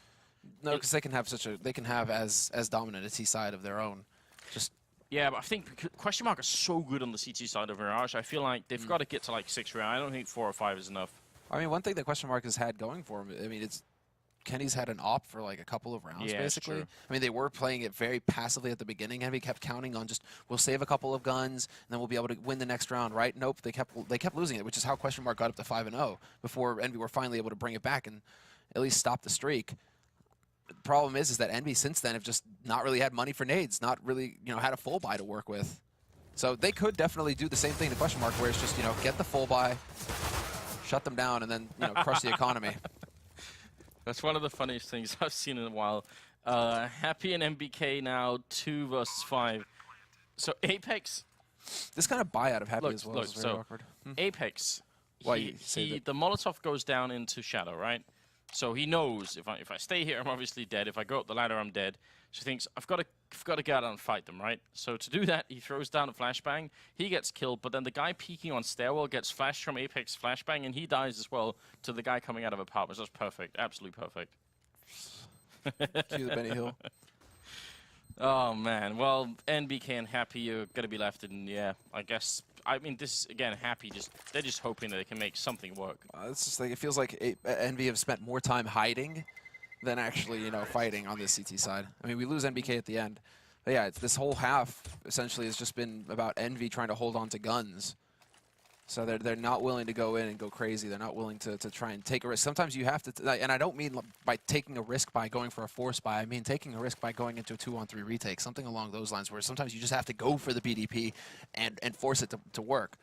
no, because they can have as dominant a T side of their own. Just
yeah, but I think QuestionMark are so good on the CT side of Mirage. I feel like they've got to get to like 6 rounds. I don't think 4 or 5 is enough.
I mean, one thing that QuestionMark has had going for him, I mean, it's Kenny's had an op for like a couple of rounds, basically. I mean, they were playing it very passively at the beginning, and he kept counting on just, we'll save a couple of guns, and then we'll be able to win the next round, right? Nope, they kept losing it, which is how QuestionMark got up to 5-0 before Envy were finally able to bring it back and at least stop the streak. The problem is that Envy since then have just not really had money for nades, not really, had a full buy to work with. So they could definitely do the same thing to QuestionMark, where it's just, get the full buy, shut them down, and then, crush the economy.
That's one of the funniest things I've seen in a while. Happy and MBK now 2 versus 5. So Apex.
This kind of buy out of Happy as well is very awkward.
Apex.
The
Molotov goes down into Shadow, right? So he knows if I stay here, I'm obviously dead. If I go up the ladder, I'm dead. So he thinks I've got to go out and fight them, right? So to do that, he throws down a flashbang. He gets killed, but then the guy peeking on stairwell gets flashed from Apex flashbang, and he dies as well to the guy coming out of apartments. That's perfect, absolutely perfect.
Cue the Benny Hill.
Oh man, well, NBK and Happy are gonna be left in, I guess. I mean, this is again Happy. They're just hoping that they can make something work.
It's just like it feels like Envy have spent more time hiding than actually, fighting on this CT side. I mean, we lose NBK at the end, but yeah, this whole half essentially has just been about Envy trying to hold on to guns. So they're not willing to go in and go crazy. They're not willing to try and take a risk. Sometimes you have to, and I don't mean by taking a risk by going for a force buy. I mean taking a risk by going into a 2-on-3 retake, something along those lines, where sometimes you just have to go for the BDP and force it to work.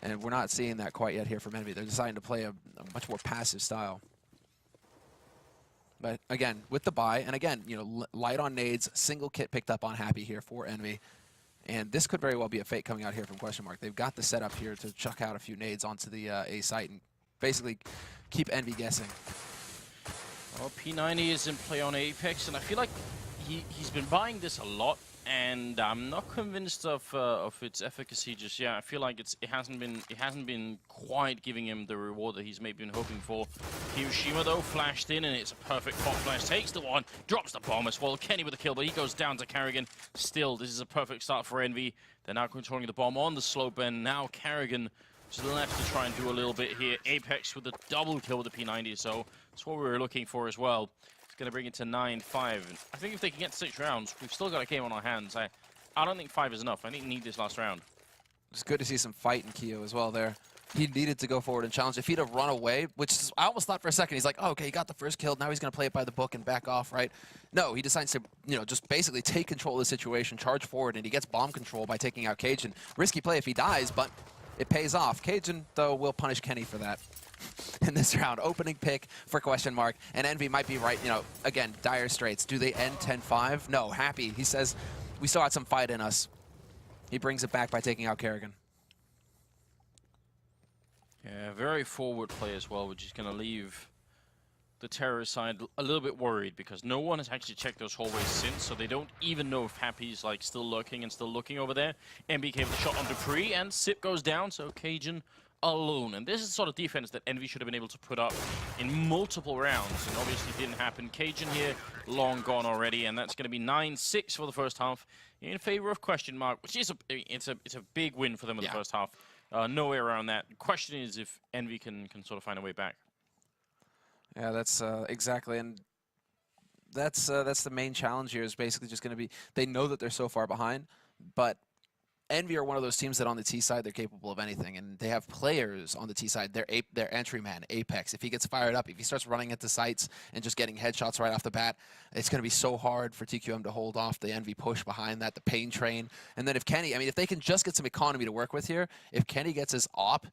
And we're not seeing that quite yet here from Envy. They're deciding to play a much more passive style. But again, with the buy, and again, light on nades, single kit picked up on Happy here for Envy. And this could very well be a fake coming out here from QuestionMark. They've got the setup here to chuck out a few nades onto the A site and basically keep Envy guessing.
Well, P90 is in play on Apex, and I feel like he's been buying this a lot, and I'm not convinced of its efficacy just yet. I feel like it hasn't been quite giving him the reward that he's maybe been hoping for. Hiroshima though flashed in, and it's a perfect pop flash. Takes the one, drops the bomb as well. Kenny with the kill, but he goes down to Carrigan. Still, this is a perfect start for Envy. They're now controlling the bomb on the slope, and now Carrigan to the left to try and do a little bit here. Apex with a double kill with the P90, so That's what we were looking for as well. It's going to bring it to 9-5. I think if they can get 6 rounds, we've still got a game on our hands. I don't think 5 is enough. I think we need this last round.
It's good to see some fight in Keo as well there. He needed to go forward and challenge. If he'd have run away, which is, I almost thought for a second, he's like, oh, okay, he got the first kill. Now he's going to play it by the book and back off, right? No, he decides to, just basically take control of the situation, charge forward, and he gets bomb control by taking out Cajun. Risky play if he dies, but it pays off. Cajun, though, will punish Kenny for that in this round. Opening pick for QuestionMark, and Envy might be right, again, dire straits. Do they end 10-5? No, Happy. He says, we still had some fight in us. He brings it back by taking out Kerrigan.
Yeah, very forward play as well, which is going to leave the terrorist side a little bit worried because no one has actually checked those hallways since, so they don't even know if Happy's like still lurking and still looking over there. MB came with a shot on Dupree, and Sip goes down, so Cajun alone. And this is the sort of defense that Envy should have been able to put up in multiple rounds, and obviously didn't happen. Cajun here, long gone already, and that's going to be 9-6 for the first half in favor of QuestionMark, which is it's a big win for them in the first half. No way around that. The question is if Envy can sort of find a way back.
Yeah, that's exactly, and that's the main challenge here is basically just going to be, they know that they're so far behind, but Envy are one of those teams that on the T side, they're capable of anything, and they have players on the T side, their entry man, Apex. If he gets fired up, if he starts running into sites and just getting headshots right off the bat, it's going to be so hard for TQM to hold off the Envy push behind that, the pain train. And then if Kenny, if they can just get some economy to work with here, if Kenny gets his op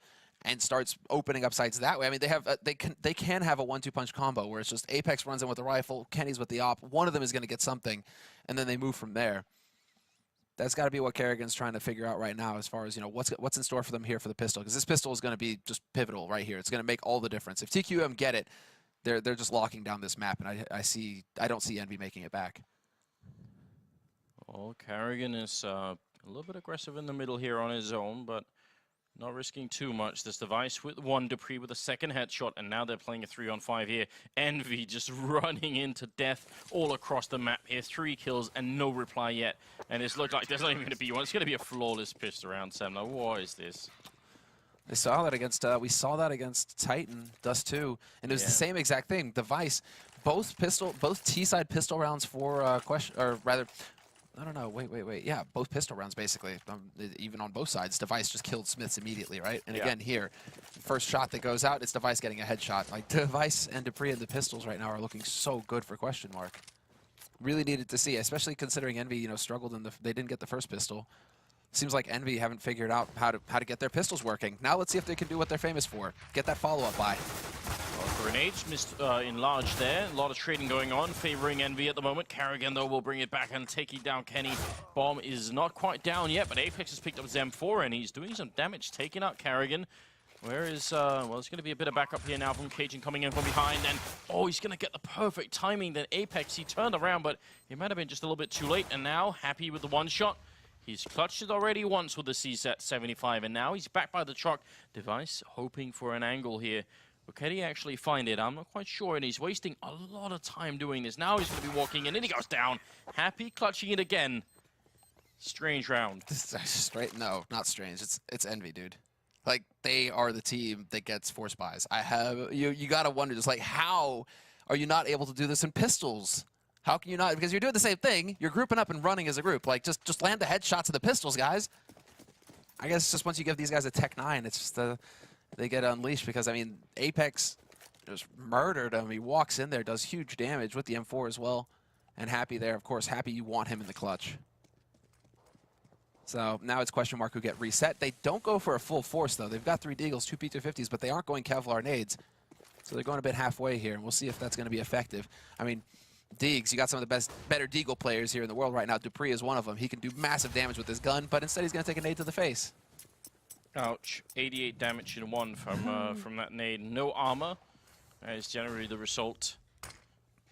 and starts opening up sites that way, they have they can have a 1-2 punch combo where it's just Apex runs in with the rifle, Kenny's with the op, one of them is going to get something, and then they move from there. That's got to be what Kerrigan's trying to figure out right now as far as, what's in store for them here for the pistol. Because this pistol is going to be just pivotal right here. It's going to make all the difference. If TQM get it, they're just locking down this map, and I don't see Envy making it back.
Well, Kerrigan is a little bit aggressive in the middle here on his own, but not risking too much. This device with one, Dupree with a second headshot, and now they're playing a 3-on-5 here. Envy just running into death all across the map here. 3 kills and no reply yet. And it's looked like there's not even going to be one. It's going to be a flawless pistol round 7. Now, what is this?
They saw that against, we saw that against Titan, Dust 2, and it was the same exact thing. Device, both T-side pistol rounds for I don't know, wait. Yeah, both pistol rounds, basically. Even on both sides, Device just killed Smiths immediately, right? And again, here, first shot that goes out, it's Device getting a headshot. Like, Device and Dupree and the pistols right now are looking so good for QuestionMark. Really needed to see, especially considering Envy, struggled in they didn't get the first pistol. Seems like Envy haven't figured out how to get their pistols working. Now let's see if they can do what they're famous for. Get that follow-up buy.
Grenades missed enlarged there. A lot of trading going on, favoring Envy at the moment. Kerrigan, though, will bring it back and taking down Kenny. Bomb is not quite down yet, but Apex has picked up Zem4, and he's doing some damage, taking out Kerrigan. Where is, well, there's going to be a bit of backup here now from Cajun coming in from behind, and, oh, he's going to get the perfect timing. Then Apex, he turned around, but it might have been just a little bit too late, and now Happy with the one shot. He's clutched it already once with the CSAT 75, and now he's back by the truck. Device hoping for an angle here. But can he actually find it? I'm not quite sure, and he's wasting a lot of time doing this. Now he's going to be walking in, and he goes down. Happy clutching it again. Strange round.
Straight? No, not strange. It's Envy, dude. Like, they are the team that gets force buys. You got to wonder, just like, how are you not able to do this in pistols? How can you not? Because you're doing the same thing. You're grouping up and running as a group. Like, just land the headshots of the pistols, guys. I guess just once you give these guys a Tech 9, it's just they get unleashed because, Apex just murdered him. He walks in there, does huge damage with the M4 as well. And Happy there, of course. Happy, you want him in the clutch. So now it's QuestionMark who get reset. They don't go for a full force, though. They've got 3 Deagles, 2 P250s, but they aren't going Kevlar nades. So they're going a bit halfway here, and we'll see if that's going to be effective. Deags, you got some of the better Deagle players here in the world right now. Dupree is one of them. He can do massive damage with his gun, but instead he's going to take a nade to the face.
Ouch. 88 damage in 1 from that nade. No armor is generally the result.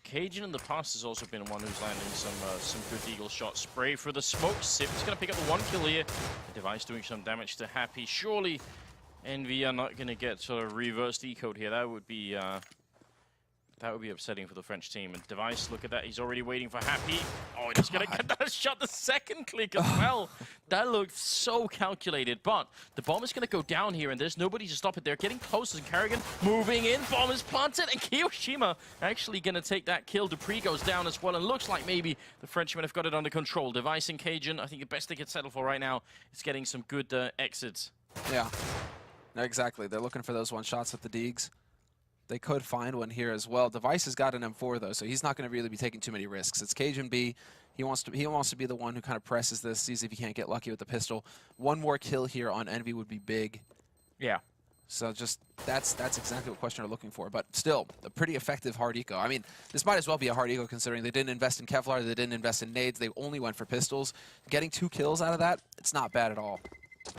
Cajun in the past has also been one who's landing some good Eagle shots. Spray for the smoke. Sip is going to pick up the 1 kill here. The Device doing some damage to Happy. Surely Envy are not going to get sort of reverse decode here. That would be That would be upsetting for the French team. And Device, look at that. He's already waiting for Happy. Oh, and he's going to get that shot the second click as well. That looked so calculated. But the bomb is going to go down here, and there's nobody to stop it. They're getting closer. And Kerrigan moving in. Bomb is planted, and Kiyoshima actually going to take that kill. Dupree goes down as well, and looks like maybe the Frenchmen have got it under control. Device and Cajun, I think the best they could settle for right now is getting some good exits.
Yeah, exactly. They're looking for those one shots with the Deegs. They could find one here as well. Device has got an M4 though, so he's not going to really be taking too many risks. It's Cajun B. He wants to be the one who kind of presses this, sees if he can't get lucky with the pistol. One more kill here on Envy would be big.
Yeah.
So just that's exactly what Question are looking for. But still, a pretty effective hard eco. I mean, this might as well be a hard eco considering they didn't invest in Kevlar, they didn't invest in nades, they only went for pistols. Getting 2 kills out of that, it's not bad at all.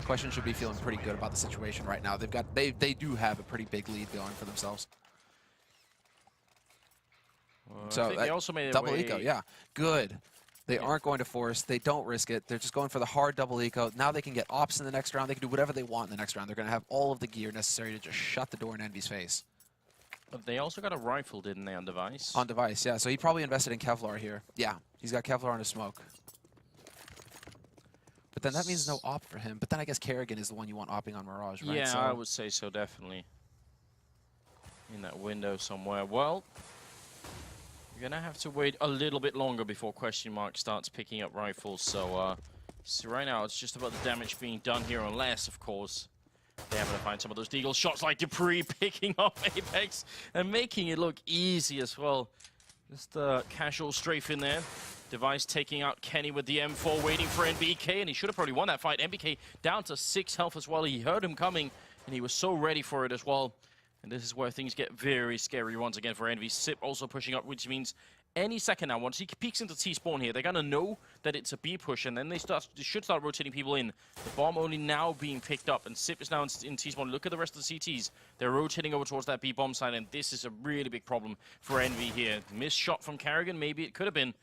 Question should be feeling pretty good about the situation right now. They do have a pretty big lead going for themselves. So
they also made
double eco, yeah, good. They aren't going to force. They don't risk it. They're just going for the hard double eco. Now they can get ops in the next round. They can do whatever they want in the next round. They're going to have all of the gear necessary to just shut the door in Envy's face.
But they also got a rifle, didn't they, on Device?
On Device, yeah. So he probably invested in Kevlar here. Yeah, he's got Kevlar on his smoke. But then that means no op for him. But then I guess Kerrigan is the one you want opping on Mirage, right?
Yeah,
so
I would say so, definitely. In that window somewhere. Well, you're going to have to wait a little bit longer before QuestionMark starts picking up rifles. So, so right now it's just about the damage being done here, unless, of course, they happen to find some of those deagle shots like Dupree picking up Apex and making it look easy as well. Just a casual strafe in there. Device taking out Kenny with the M4, waiting for NBK, and he should have probably won that fight. NBK down to 6 health as well. He heard him coming, and he was so ready for it as well. And this is where things get very scary once again for Envy. Sip also pushing up, which means any second now, once he peeks into T-spawn here, they're going to know that it's a B push, and then they should start rotating people in. The bomb only now being picked up, and Sip is now in T-spawn. Look at the rest of the CTs. They're rotating over towards that B bomb side, and this is a really big problem for Envy here. Missed shot from Kerrigan, maybe it could have been.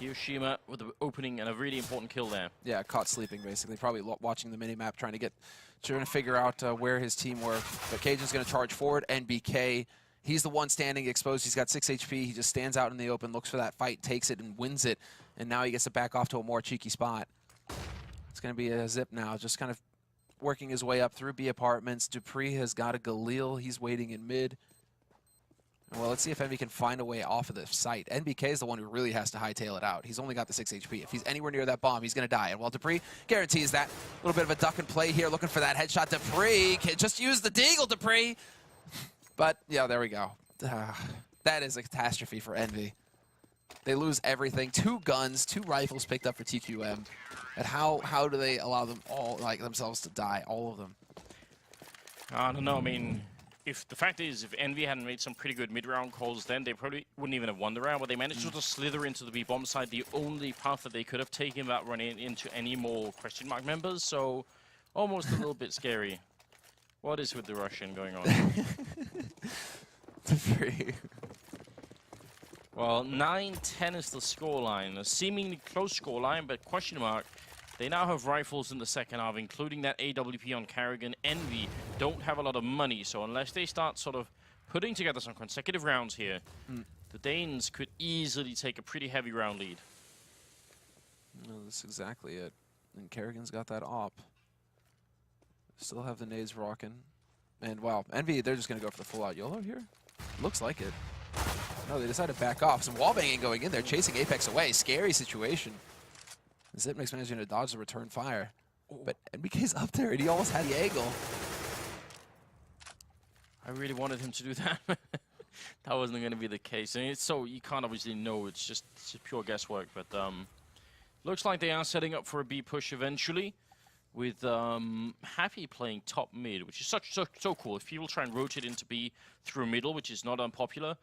Kiyoshima with the opening and a really important kill there.
Yeah, caught sleeping basically. Probably watching the mini-map, trying to figure out where his team were. But Cajun's going to charge forward. NBK, he's the one standing exposed. He's got 6 HP. He just stands out in the open, looks for that fight, takes it, and wins it. And now he gets to back off to a more cheeky spot. It's going to be a Zip now, just kind of working his way up through B apartments. Dupree has got a Galil. He's waiting in mid. Well, let's see if Envy can find a way off of the site. NBK is the one who really has to hightail it out. He's only got the 6 HP. If he's anywhere near that bomb, he's going to die. And while Dupree guarantees that, a little bit of a duck and play here, looking for that headshot. Dupree, just use the deagle, Dupree. But, yeah, there we go. That is a catastrophe for Envy. They lose everything. 2 guns, 2 rifles picked up for TQM. And how do they allow them all, like, themselves to die, all of them?
I don't know, I mean... If the fact is, if Envy hadn't made some pretty good mid-round calls, then they probably wouldn't even have won the round. But they managed to just slither into the B-bomb side, the only path that they could have taken without running into any more QuestionMark members. So, almost a little bit scary. What is with the Russian going on? Well, 9-10 is the scoreline. A seemingly close scoreline, but QuestionMark, they now have rifles in the second half, including that AWP on Kerrigan. Envy don't have a lot of money, so unless they start sort of putting together some consecutive rounds here, the Danes could easily take a pretty heavy round lead.
No, that's exactly it. And Kerrigan's got that op. Still have the nades rocking. And wow, Envy, they're just going to go for the full-out YOLO here? Looks like it. No, they decided to back off. Some wallbanging going in there, chasing Apex away. Scary situation. Zipnik's managing to dodge the return fire. But NBK's up there, and he almost had the angle.
I really wanted him to do that. That wasn't going to be the case. And it's so, you can't obviously know. It's just pure guesswork. But looks like they are setting up for a B push eventually. With Happy playing top mid, which is so cool. If people try and rotate into B through middle, which is not unpopular,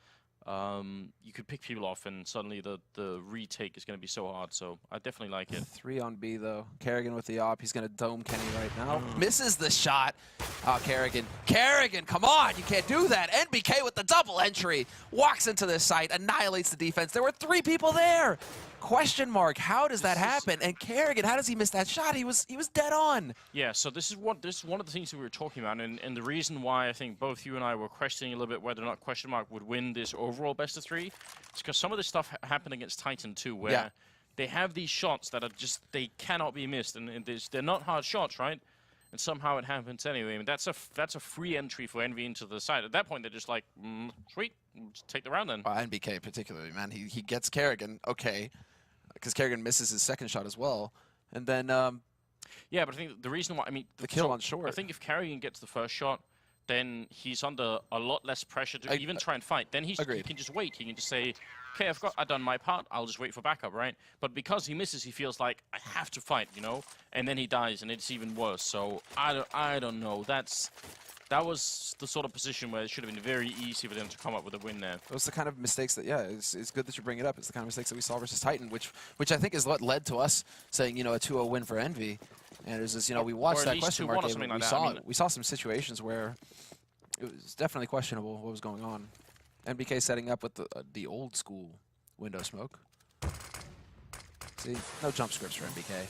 you could pick people off, and suddenly the retake is going to be so hard. So I definitely like it.
3 on B though. Kerrigan with the op. He's going to dome Kenny right now. Misses the shot. Oh, Kerrigan. Kerrigan, come on! You can't do that. NBK with the double entry. Walks into this site, annihilates the defense. There were 3 people there. QuestionMark, how does that happen? And Kerrigan, how does he miss that shot? He was dead on.
Yeah, so this is one of the things that we were talking about, and the reason why I think both you and I were questioning a little bit whether or not QuestionMark would win this or overall best of 3. It's because some of this stuff happened against Titan too, where they have these shots that are just, they cannot be missed, and they're not hard shots, right? And somehow it happens anyway. I mean, that's a free entry for Envy into the side. At that point, they're just like, sweet, just take the round then.
NBK particularly, man, he gets Kerrigan, okay, because Kerrigan misses his second shot as well, and then
yeah, but I think the reason why, I mean,
the kill on short.
I think if Kerrigan gets the first shot, then he's under a lot less pressure to even try and fight. Then he can just wait. He can just say, okay, I've done my part. I'll just wait for backup, right? But because he misses, he feels like I have to fight, you know. And then he dies, and it's even worse. So I don't know. That was the sort of position where it should have been very easy for them to come up with a win there.
Those are the kind of mistakes that, it's good that you bring it up. It's the kind of mistakes that we saw versus Titan, which I think is what led to us saying, you know, a 2-0 win for Envy. And it was just, you know, we watched that question mark game, and we saw some situations where it was definitely questionable what was going on. NBK setting up with the old school window smoke. See, no jump scripts for NBK.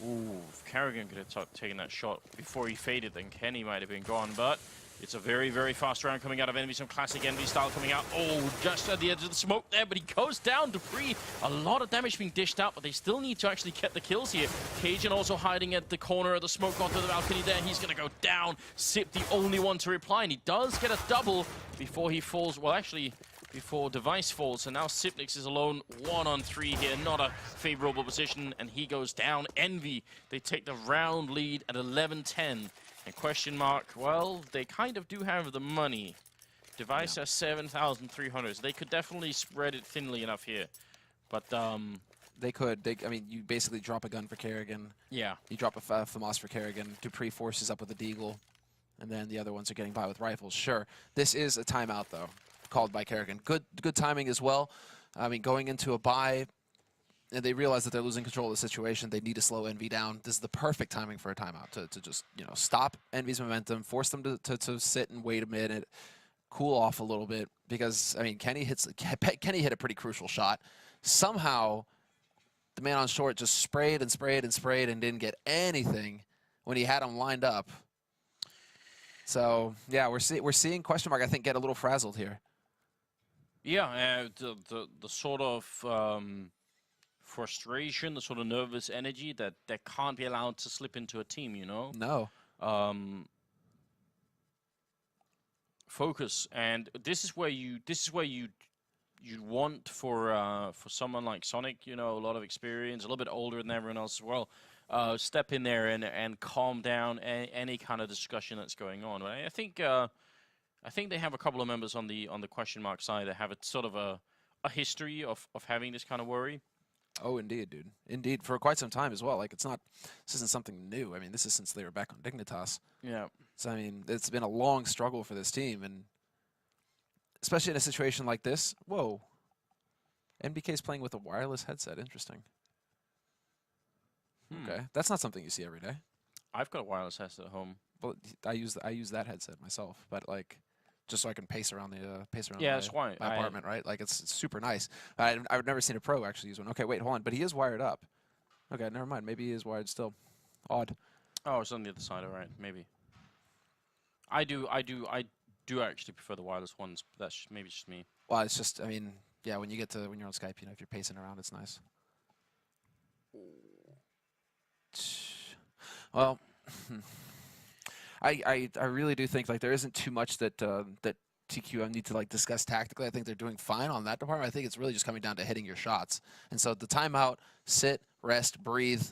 Ooh, if Kerrigan could have taken that shot before he faded, then Kenny might have been gone. But it's a very, very fast round coming out of Envy. Some classic Envy style coming out. Oh, just at the edge of the smoke there, but he goes down. Dupree, a lot of damage being dished out, but they still need to actually get the kills here. Cajun also hiding at the corner of the smoke onto the balcony there. He's going to go down. Sip, the only one to reply, and he does get a double before he falls. Well, actually, before Device falls, so now Sipnix is alone 1-on-3 here, not a favorable position, and he goes down. Envy, they take the round lead at 11-10, and QuestionMark, well, they kind of do have the money. Device has 7,300, so they could definitely spread it thinly enough here, but
they could. I mean, you basically drop a gun for Kerrigan. Yeah. You drop a FAMAS for Kerrigan. Dupree forces up with a Deagle, and then the other ones are getting by with rifles. Sure, this is a timeout, though, called by Kerrigan. Good timing as well. I mean, going into a bye, and they realize that they're losing control of the situation. They need to slow Envy down. This is the perfect timing for a timeout to just, you know, stop Envy's momentum, force them to sit and wait a minute, cool off a little bit. Because, I mean, Kenny hit a pretty crucial shot. Somehow, the man on short just sprayed and sprayed and sprayed and didn't get anything when he had him lined up. So, yeah, we're seeing QuestionMark, I think, get a little frazzled here.
Yeah, the sort of frustration, the sort of nervous energy that can't be allowed to slip into a team, you know?
No.
Focus, and this is where you want for someone like Sonic, you know, a lot of experience, a little bit older than everyone else as well. Step in there and calm down any kind of discussion that's going on. But I think they have a couple of members on the QuestionMark side that have a sort of a history of having this kind of worry.
Oh, indeed, dude. Indeed, for quite some time as well. Like, this isn't something new. I mean, this is since they were back on Dignitas.
Yeah.
So, I mean, it's been a long struggle for this team, and especially in a situation like this. Whoa. NBK's playing with a wireless headset. Interesting. Okay, that's not something you see every day.
I've got a wireless headset at home.
Well, I use that headset myself, but like, just so I can pace around
that's why
my apartment, right? Like, it's super nice. I've never seen a pro actually use one. Okay, wait, hold on, but he is wired up. Okay, never mind. Maybe he is wired still. Odd.
Oh, it's on the other side. All right, maybe. I do actually prefer the wireless ones, but that's maybe just me.
Well, it's just, I mean, yeah, when you're on Skype, you know, if you're pacing around, it's nice. Well, I really do think, like, there isn't too much that that TQM need to, like, discuss tactically. I think they're doing fine on that department. I think it's really just coming down to hitting your shots. And so the timeout, sit, rest, breathe,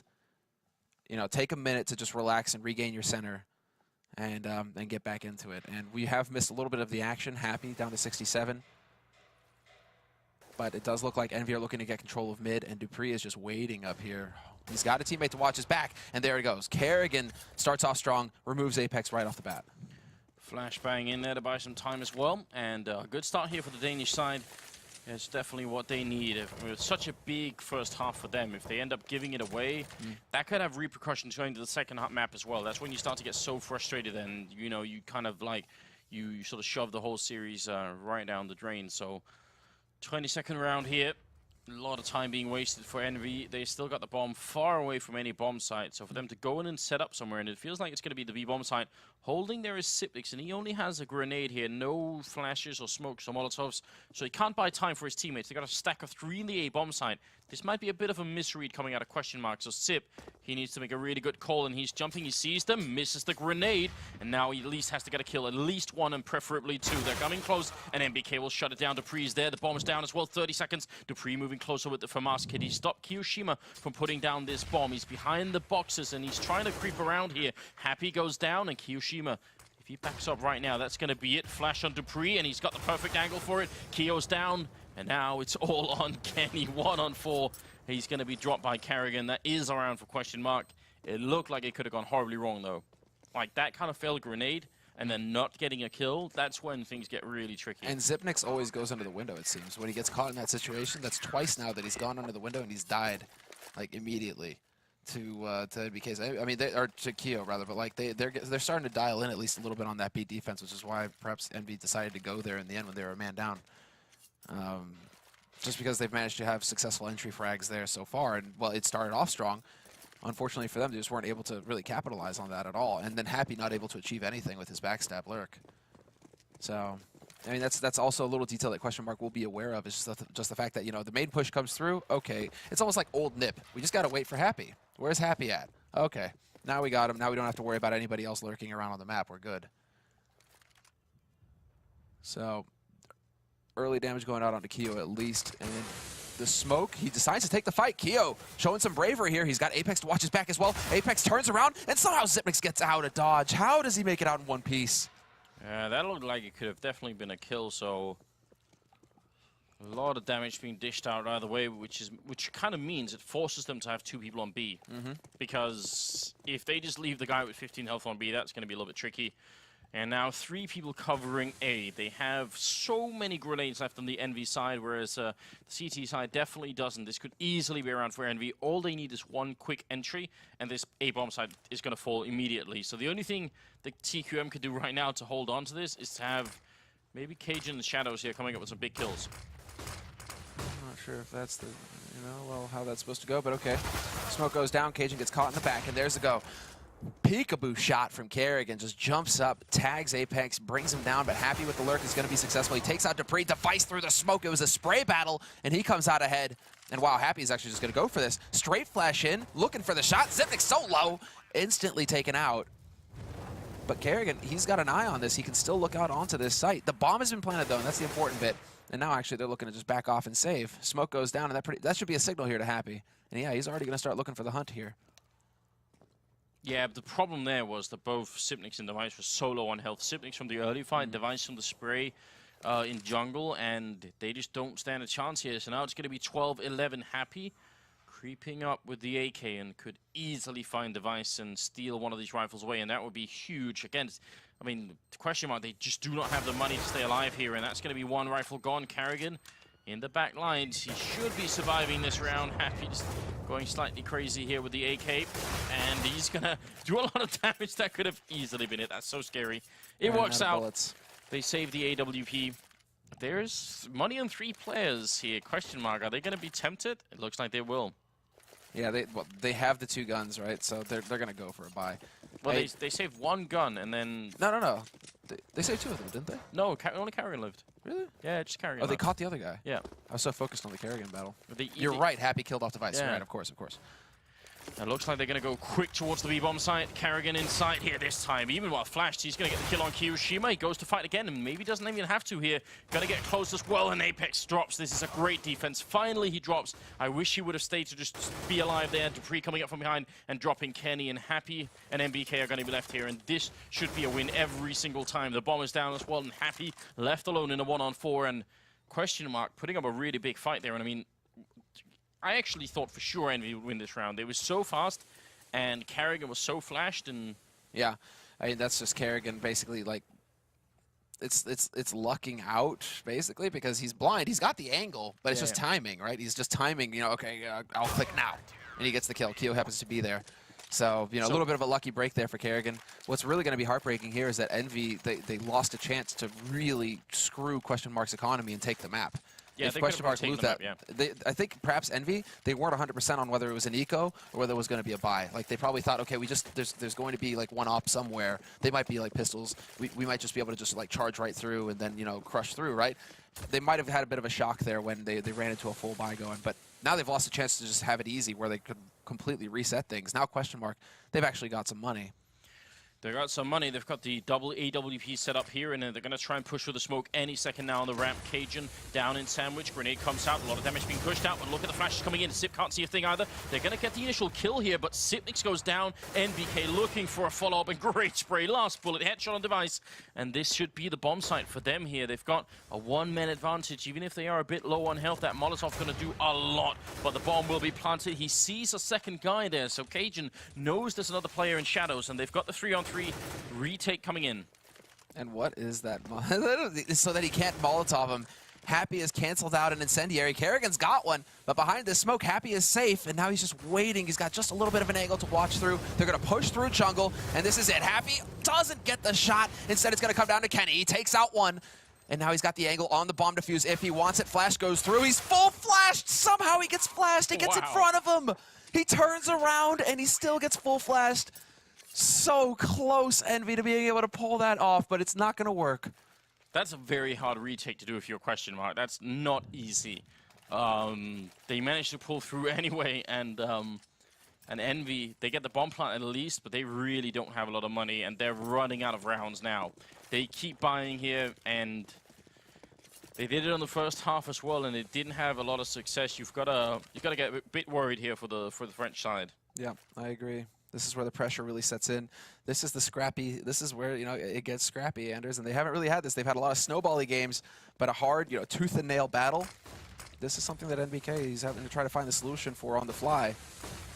you know, take a minute to just relax and regain your center and get back into it. And we have missed a little bit of the action. Happy down to 67. But it does look like Envy are looking to get control of mid, and Dupree is just waiting up here. He's got a teammate to watch his back, and there he goes. Kerrigan starts off strong, removes Apex right off the bat.
Flashbang in there to buy some time as well, and a good start here for the Danish side. It's definitely what they need. It's such a big first half for them. If they end up giving it away, that could have repercussions going to the second half map as well. That's when you start to get so frustrated, and you know, you kind of like, you sort of shove the whole series right down the drain. So 22nd round here. A lot of time being wasted for Envy. They still got the bomb far away from any bomb site. So for them to go in and set up somewhere, and it feels like it's going to be the B bomb site. Holding there is Sipnix, and he only has a grenade here. No flashes or smokes or molotovs. So he can't buy time for his teammates. They got a stack of 3 in the A bomb site. This might be a bit of a misread coming out of QuestionMark. So Sip, he needs to make a really good call, and he's jumping. He sees them, misses the grenade, and now he at least has to get a kill. At least 1 and preferably 2. They're coming close, and MBK will shut it down. Dupree's there. The bomb is down as well. 30 seconds. Dupree moving closer with the FAMAS kit. He stopped Kiyoshima from putting down this bomb. He's behind the boxes, and he's trying to creep around here. Happy goes down, and Kiyoshima, if he backs up right now, that's going to be it. Flash on Dupree, and he's got the perfect angle for it. Kiyo's down, and now it's all on Kenny. 1 on 4. He's going to be dropped by Carrigan. That is around for QuestionMark. It looked like it could have gone horribly wrong, though. Like, that kind of failed grenade, and then not getting a kill, that's when things get really tricky.
And Zipnix always goes under the window, it seems. When he gets caught in that situation, that's twice now that he's gone under the window and he's died, like, immediately to NBK's. I mean, or to Keo, rather, but, like, they're starting to dial in at least a little bit on that B defense, which is why perhaps NB decided to go there in the end when they were a man down. Just because they've managed to have successful entry frags there so far, and, well, it started off strong. Unfortunately for them, they just weren't able to really capitalize on that at all. And then Happy not able to achieve anything with his backstab lurk. So, I mean, that's also a little detail that QuestionMark will be aware of. Is just the fact that, you know, the main push comes through. Okay, it's almost like old Nip. We just got to wait for Happy. Where's Happy at? Okay, now we got him. Now we don't have to worry about anybody else lurking around on the map. We're good. So, early damage going out onto Keo at least. And the smoke, he decides to take the fight. Keo showing some bravery here. He's got Apex to watch his back as well. Apex turns around, and somehow Zipnix gets out of dodge. How does he make it out in one piece?
Yeah, that looked like it could have definitely been a kill, so a lot of damage being dished out either way, which kind of means it forces them to have 2 people on B. Because if they just leave the guy with 15 health on B, that's going to be a little bit tricky. And now 3 people covering A. They have so many grenades left on the Envy side, whereas the CT side definitely doesn't. This could easily be around for Envy. All they need is 1 quick entry, and this A bomb side is going to fall immediately. So the only thing the TQM could do right now to hold on to this is to have maybe Cajun and Shadows here coming up with some big kills.
I'm not sure if that's the, well, how that's supposed to go, but okay. Smoke goes down, Cajun gets caught in the back, and there's the go. Peekaboo shot from Kerrigan, just jumps up, tags Apex, brings him down, but Happy with the lurk is going to be successful. He takes out Dupree, device through the smoke. It was a spray battle, and he comes out ahead. And wow, Happy is actually just going to go for this. Straight flash in, looking for the shot. Zipnix so low, instantly taken out. But Kerrigan, he's got an eye on this. He can still look out onto this site. The bomb has been planted, though, and that's the important bit. And now, actually, they're looking to just back off and save. Smoke goes down, and that should be a signal here to Happy. And yeah, he's already going to start looking for the hunt here.
Yeah, but the problem there was that both Sipnix and Device were so low on health. Sipnix from the early fight, Device from the spray in jungle, and they just don't stand a chance here. So now it's going to be 12-11 Happy, creeping up with the AK, and could easily find Device and steal one of these rifles away, and that would be huge. Again, I mean, the QuestionMark, they just do not have the money to stay alive here, and that's going to be 1 rifle gone. Carrigan in the back lines. He should be surviving this round. Happy just going slightly crazy here with the AK. And he's going to do a lot of damage. That could have easily been it. That's so scary. It works out. Bullets. They save the AWP. There's money on 3 players here. QuestionMark, are they going to be tempted? It looks like they will.
Yeah, they have the 2 guns, right? So they're going to go for a buy.
Well, they saved 1 gun and then...
No. They saved 2 of them, didn't they?
No, only Carrigan lived.
Really?
Yeah, just Carrigan.
Oh, they caught the other guy.
Yeah.
I was so focused on the Kerrigan battle.
You're
right, Happy killed off Device.
Yeah.
You're right, of course.
It looks like they're going to go quick towards the B-bomb site. Carrigan inside here this time. Even while flashed, he's going to get the kill on Kiyoshima. He goes to fight again, and maybe doesn't even have to here. Going to get close as well, and Apex drops. This is a great defense. Finally, he drops. I wish he would have stayed to just be alive there. Dupree coming up from behind and dropping Kenny, and Happy and MBK are going to be left here, and this should be a win every single time. The bomb is down as well, and Happy left alone in a 1-on-4, and QuestionMark putting up a really big fight there. And I mean, I actually thought for sure Envy would win this round. They were so fast, and Carrigan was so flashed, and...
Yeah, I mean, that's just Kerrigan basically, like, it's lucking out, basically, because he's blind. He's got the angle, but it's just timing, right? He's just timing, okay, I'll click now. And he gets the kill. Keo happens to be there. So, a little bit of a lucky break there for Kerrigan. What's really going to be heartbreaking here is that Envy, they lost a chance to really screw QuestionMark's economy and take the map.
Yeah,
if
they
question mark
could've
moved
taken
that.
them up,
I think perhaps Envy, they weren't 100% on whether it was an eco or whether it was going to be a buy. Like they probably thought, okay, there's going to be like one op somewhere. They might be like pistols. We might just be able to just like charge right through and then crush through, right? They might have had a bit of a shock there when they ran into a full buy going, but now they've lost a chance to just have it easy where they could completely reset things. Now question mark, they've actually got some money.
They got some money. They've got the double AWP set up here, and they're going to try and push with the smoke any second now on the ramp. Cajun down in sandwich. Grenade comes out. A lot of damage being pushed out, but look at the flashes coming in. Sip can't see a thing either. They're going to get the initial kill here, but Sipnix goes down. NBK looking for a follow-up, and great spray. Last bullet, headshot on device. And this should be the bomb site for them here. They've got a one-man advantage. Even if they are a bit low on health, that Molotov's going to do a lot, but the bomb will be planted. He sees a second guy there, so Cajun knows there's another player in shadows, and they've got the 3-on-3 retake coming in.
And what is that? So that he can't Molotov him. Happy is canceled out an incendiary. Kerrigan's got one, but behind this smoke, Happy is safe, and now he's just waiting. He's got just a little bit of an angle to watch through. They're going to push through jungle, and this is it. Happy doesn't get the shot. Instead, it's going to come down to Kenny. He takes out one, and now he's got the angle on the bomb defuse. If he wants it, flash goes through. He's full flashed. Somehow he gets flashed. He gets in front of him. He turns around, and he still gets full flashed. So close, Envy, to being able to pull that off, but it's not going to work.
That's a very hard retake to do if you're question mark. That's not easy. They managed to pull through anyway, and Envy, they get the bomb plant at least, but they really don't have a lot of money, and they're running out of rounds now. They keep buying here, and they did it on the first half as well, and it didn't have a lot of success. You've got to get a bit worried here for the French side.
Yeah, I agree. This is where the pressure really sets in. This is the scrappy. This is where it gets scrappy, Anders, and they haven't really had this. They've had a lot of snowbally games, but a hard, tooth and nail battle. This is something that NBK is having to try to find the solution for on the fly.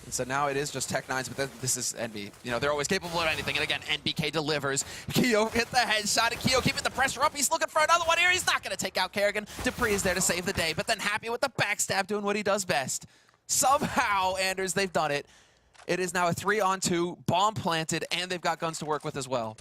And so now it is just Tech9s, but then this is Envy. They're always capable of anything. And again, NBK delivers. Keo hit the headshot, and Keo keeping the pressure up. He's looking for another one here. He's not going to take out Kerrigan. Dupree is there to save the day, but then Happy with the backstab doing what he does best. Somehow, Anders, they've done it. It is now a 3-on-2, bomb planted, and they've got guns to work with as well.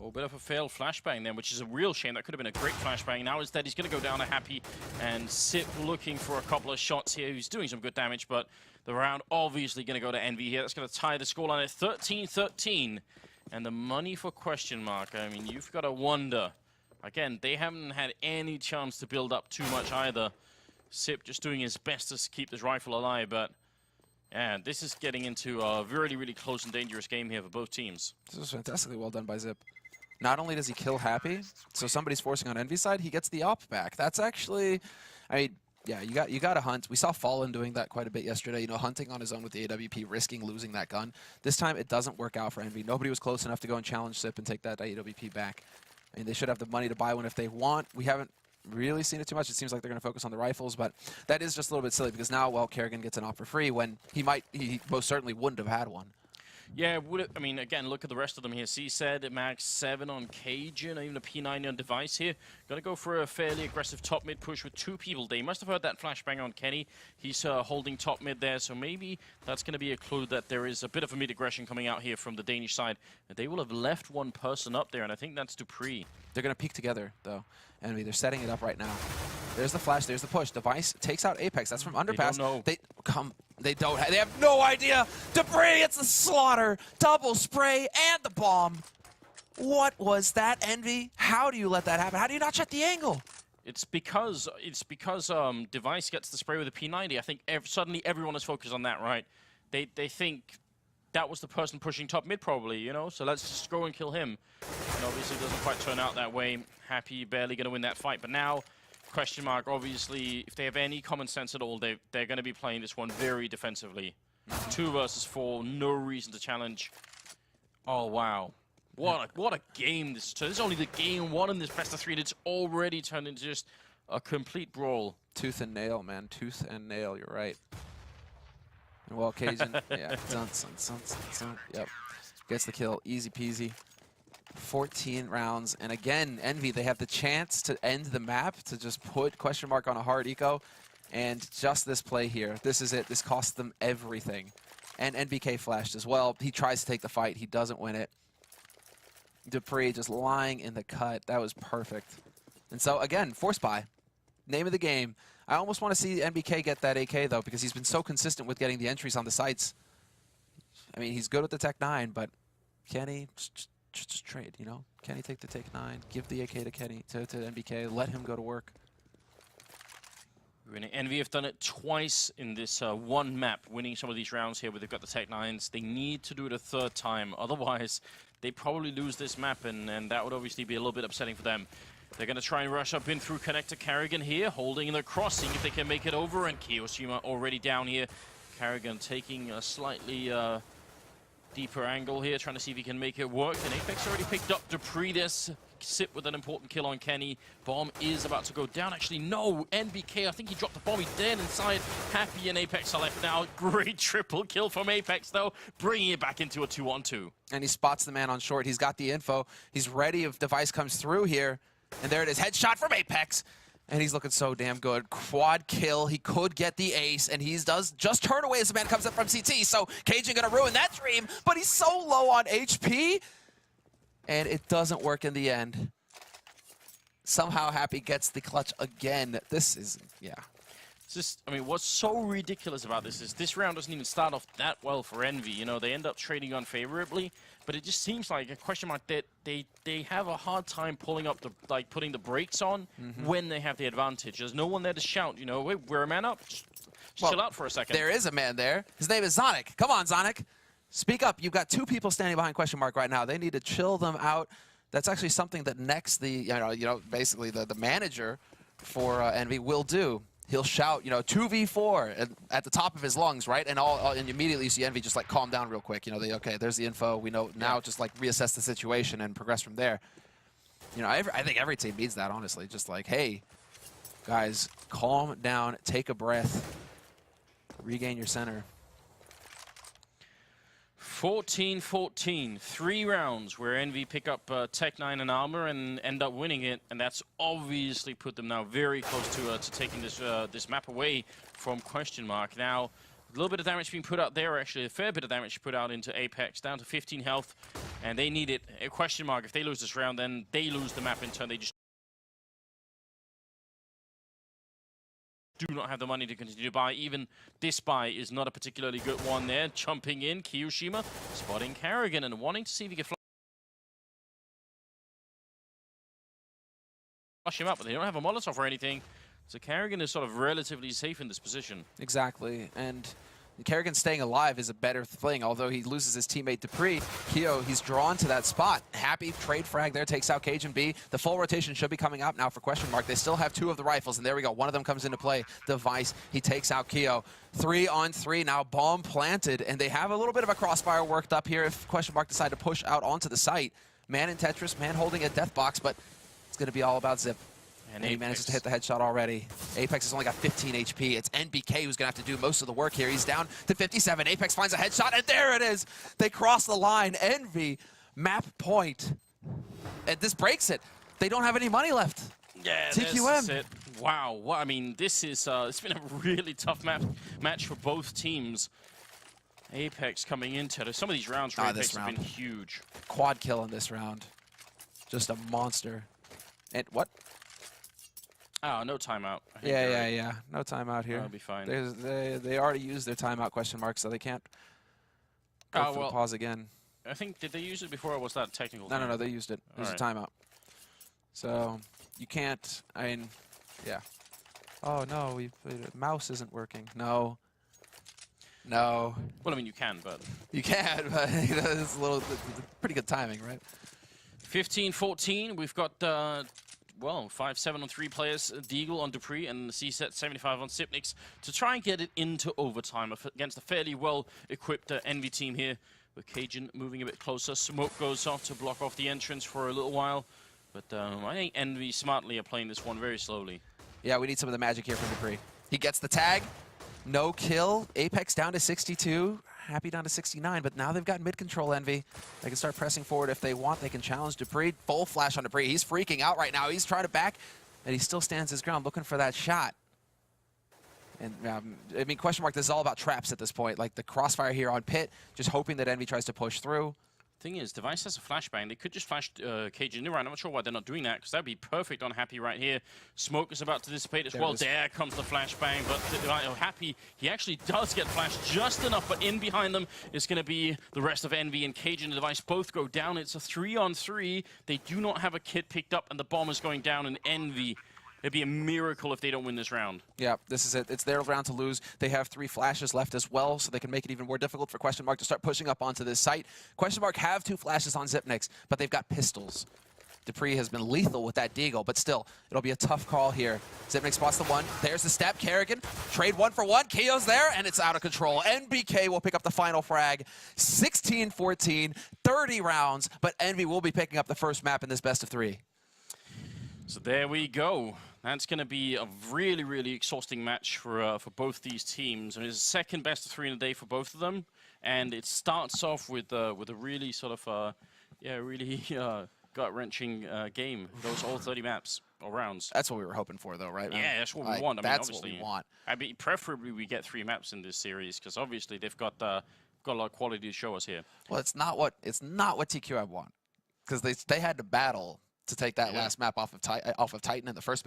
Oh, bit of a failed flashbang then, which is a real shame. That could have been a great flashbang. Now instead, he's going to go down to Happy, and Sip looking for a couple of shots here. He's doing some good damage, but the round obviously going to go to Envy here. That's going to tie the scoreline at 13-13. And the money for question mark, I mean, you've got to wonder. Again, they haven't had any chance to build up too much either. Sip just doing his best to keep this rifle alive, but and this is getting into a really, really close and dangerous game here for both teams. This
is fantastically well done by Zip. Not only does he kill Happy, so somebody's forcing on Envy's side, he gets the op back. That's actually, I mean, yeah, you got to hunt. We saw Fallen doing that quite a bit yesterday, hunting on his own with the AWP, risking losing that gun. This time, it doesn't work out for Envy. Nobody was close enough to go and challenge Sip and take that AWP back. I mean, they should have the money to buy one if they want. We haven't really seen it too much. It seems like they're going to focus on the rifles, but that is just a little bit silly because now, well, Kerrigan gets an op for free when he most certainly wouldn't have had one.
Yeah, I mean, again, look at the rest of them here. C said Max 7 on Cajun, even a P90 on device here. Got to go for a fairly aggressive top mid push with 2 people. They must have heard that flashbang on Kenny. He's holding top mid there, so maybe that's going to be a clue that there is a bit of a mid aggression coming out here from the Danish side. They will have left one person up there, and I think that's Dupree.
They're going to peek together, though. Envy, they're setting it up right now. There's the flash, there's the push. Device takes out Apex. That's from Underpass. They don't know. They have no idea. Dupree, it's the slaughter. Double spray and the bomb. What was that, Envy? How do you let that happen? How do you not check the angle?
It's because Device gets the spray with a P90. I think suddenly everyone is focused on that, right? They think that was the person pushing top mid probably, so let's just go and kill him. And obviously it doesn't quite turn out that way. Happy barely going to win that fight, but now question mark, obviously, if they have any common sense at all, they're going to be playing this one very defensively. 2 versus 4, no reason to challenge. Oh, wow. What a game this is. This is only the game 1 in this best of 3, and it's already turned into just a complete brawl.
Tooth and nail, man. Tooth and nail, you're right. Well, Cajun, yeah, yep. Gets the kill, easy peasy. 14 rounds, and again, Envy, they have the chance to end the map, to just put question mark on a hard eco, and just this play here, this is it. This cost them everything. And NBK flashed as well. He tries to take the fight, he doesn't win it. Dupree just lying in the cut, that was perfect. And so again, force buy. name of the game. I almost want to see NBK get that AK, though, because he's been so consistent with getting the entries on the sites. I mean, he's good with the Tech 9, but can he just trade, you know? Can he take the Tech 9, give the AK to Kenny, to NBK, let him go to work?
Envy have done it twice in this one map, winning some of these rounds here where they've got the Tech 9s. They need to do it a third time, otherwise they probably lose this map, and that would obviously be a little bit upsetting for them. They're going to try and rush up in through connector Carrigan here, holding the cross, seeing if they can make it over, and QuestionMark already down here. Carrigan taking a slightly deeper angle here, trying to see if he can make it work. And Apex already picked up Dupredes, sit with an important kill on Kenny. Bomb is about to go down. Actually, no, NBK, I think he dropped the bomb. He's dead inside. Happy and Apex are left now. Great triple kill from Apex, though, bringing it back into a 2-on-2.
And he spots the man on short. He's got the info. He's ready if device comes through here. And there it is, headshot from Apex. And he's looking so damn good. Quad kill, he could get the ace, and he does just turn away as the man comes up from CT. So Cajun gonna ruin that dream, but he's so low on HP. And it doesn't work in the end. Somehow Happy gets the clutch again. This is, yeah.
It's just, I mean, what's so ridiculous about this is this round doesn't even start off that well for Envy. You know, they end up trading unfavorably, but it just seems like a QuestionMark that they have a hard time pulling up the, like, putting the brakes on when they have the advantage. There's no one there to shout, you know, wait, we're a man up. Just chill out for a second.
There is a man there. His name is Zonic. Come on, Zonic. Speak up. You've got two people standing behind QuestionMark right now. They need to chill them out. That's actually something that next you know, basically the manager for Envy will do. He'll shout, you know, 2v4 at the top of his lungs, right? And and immediately you see Envy just like calm down real quick. You know, okay, there's the info. We know now. Just like reassess the situation and progress from there. You know, I think every team needs that, honestly. Just like, hey, guys, calm down, take a breath, regain your center.
14-14, 3 rounds where Envy pick up Tech 9 and Armor and end up winning it, and that's obviously put them now very close to taking this map away from QuestionMark. Now, a little bit of damage being put out there, actually a fair bit of damage put out into Apex, down to 15 health, and they need it. QuestionMark, if they lose this round, then they lose the map in turn. They just do not have the money to continue to buy. Even this buy is not a particularly good one there. Jumping in, QuestionMark, spotting Carrigan and wanting to see if he can flush him up, but they don't have a Molotov or anything. So Carrigan is sort of relatively safe in this position.
Exactly, and Carrigan staying alive is a better thing, although he loses his teammate Dupree. Keo, he's drawn to that spot. Happy trade frag there, takes out Cajun B. The full rotation should be coming up now for QuestionMark. They still have 2 of the rifles, and there we go. One of them comes into play. Device, he takes out Keo. 3-on-3 now, bomb planted, and they have a little bit of a crossfire worked up here if QuestionMark decide to push out onto the site. Man in Tetris, man holding a death box, but it's going to be all about Zip. And he manages to hit the headshot already. Apex has only got 15 HP. It's NBK who's going to have to do most of the work here. He's down to 57. Apex finds a headshot, and there it is. They cross the line. Envy, map point. And this breaks it. They don't have any money left.
Yeah,
TQM.
this is it. Wow. Well, I mean, this is it's been a really tough match for both teams. Apex coming into some of these rounds for Apex have been huge.
Quad kill in this round. Just a monster. And what?
Oh, no timeout.
Yeah. No timeout here.
That'll be fine.
They already used their timeout QuestionMark, so they can't go for the pause again.
I think, did they use it before, or was that technical?
No, they used it. It was a timeout. So you can't, I mean, yeah. Oh, no, mouse isn't working. No. Well,
I mean, you can, but...
You can, but it's pretty good timing, right?
15-14, we've got... well, 5-7 on 3 players, Deagle on Dupree and C-Set 75 on Sipnix to try and get it into overtime against a fairly well-equipped Envy team here. With Cajun moving a bit closer, smoke goes off to block off the entrance for a little while. But I think Envy smartly are playing this one very slowly. Yeah, we need some of the magic here from Dupree. He gets the tag, no kill, Apex down to 62. Happy down to 69, but now they've got mid-control Envy. They can start pressing forward if they want. They can challenge Dupree. Full flash on Dupree. He's freaking out right now. He's trying to back, and he still stands his ground looking for that shot. And, I mean, QuestionMark, this is all about traps at this point. Like the crossfire here on Pit, just hoping that Envy tries to push through. Thing is, Device has a flashbang. They could just flash Cage in. I'm not sure why they're not doing that, because that'd be perfect on Happy right here. Smoke is about to dissipate as well. There comes the flashbang, but Happy, he actually does get flashed just enough, but in behind them is going to be the rest of Envy, and Cage and the Device both go down. It's a 3-on-3. They do not have a kit picked up, and the bomb is going down, and Envy, it'd be a miracle if they don't win this round.
Yeah, this is it. It's their round to lose. They have 3 flashes left as well, so they can make it even more difficult for QuestionMark to start pushing up onto this site. QuestionMark have 2 flashes on Xyp9x, but they've got pistols. Dupree has been lethal with that Deagle, but still, it'll be a tough call here. Xyp9x spots the 1. There's the step. Kerrigan, trade 1 for 1. Keo's there, and it's out of control. NBK will pick up the final frag. 16-14, 30 rounds, but Envy will be picking up the first map in this best of 3.
So there we go. That's going to be a really, really exhausting match for both these teams. I mean, it's the second best of 3 in a day for both of them, and it starts off with a really sort of, really gut-wrenching game. It goes all 30 maps or rounds.
That's what we were hoping for, though, right?
Yeah, that's what we want. I mean,
that's
obviously,
what we want.
I mean, preferably we get 3 maps in this series, because obviously they've got a lot of quality to show us here.
Well, it's not what TQM want, because they had to battle to take that last map off of Titan in the first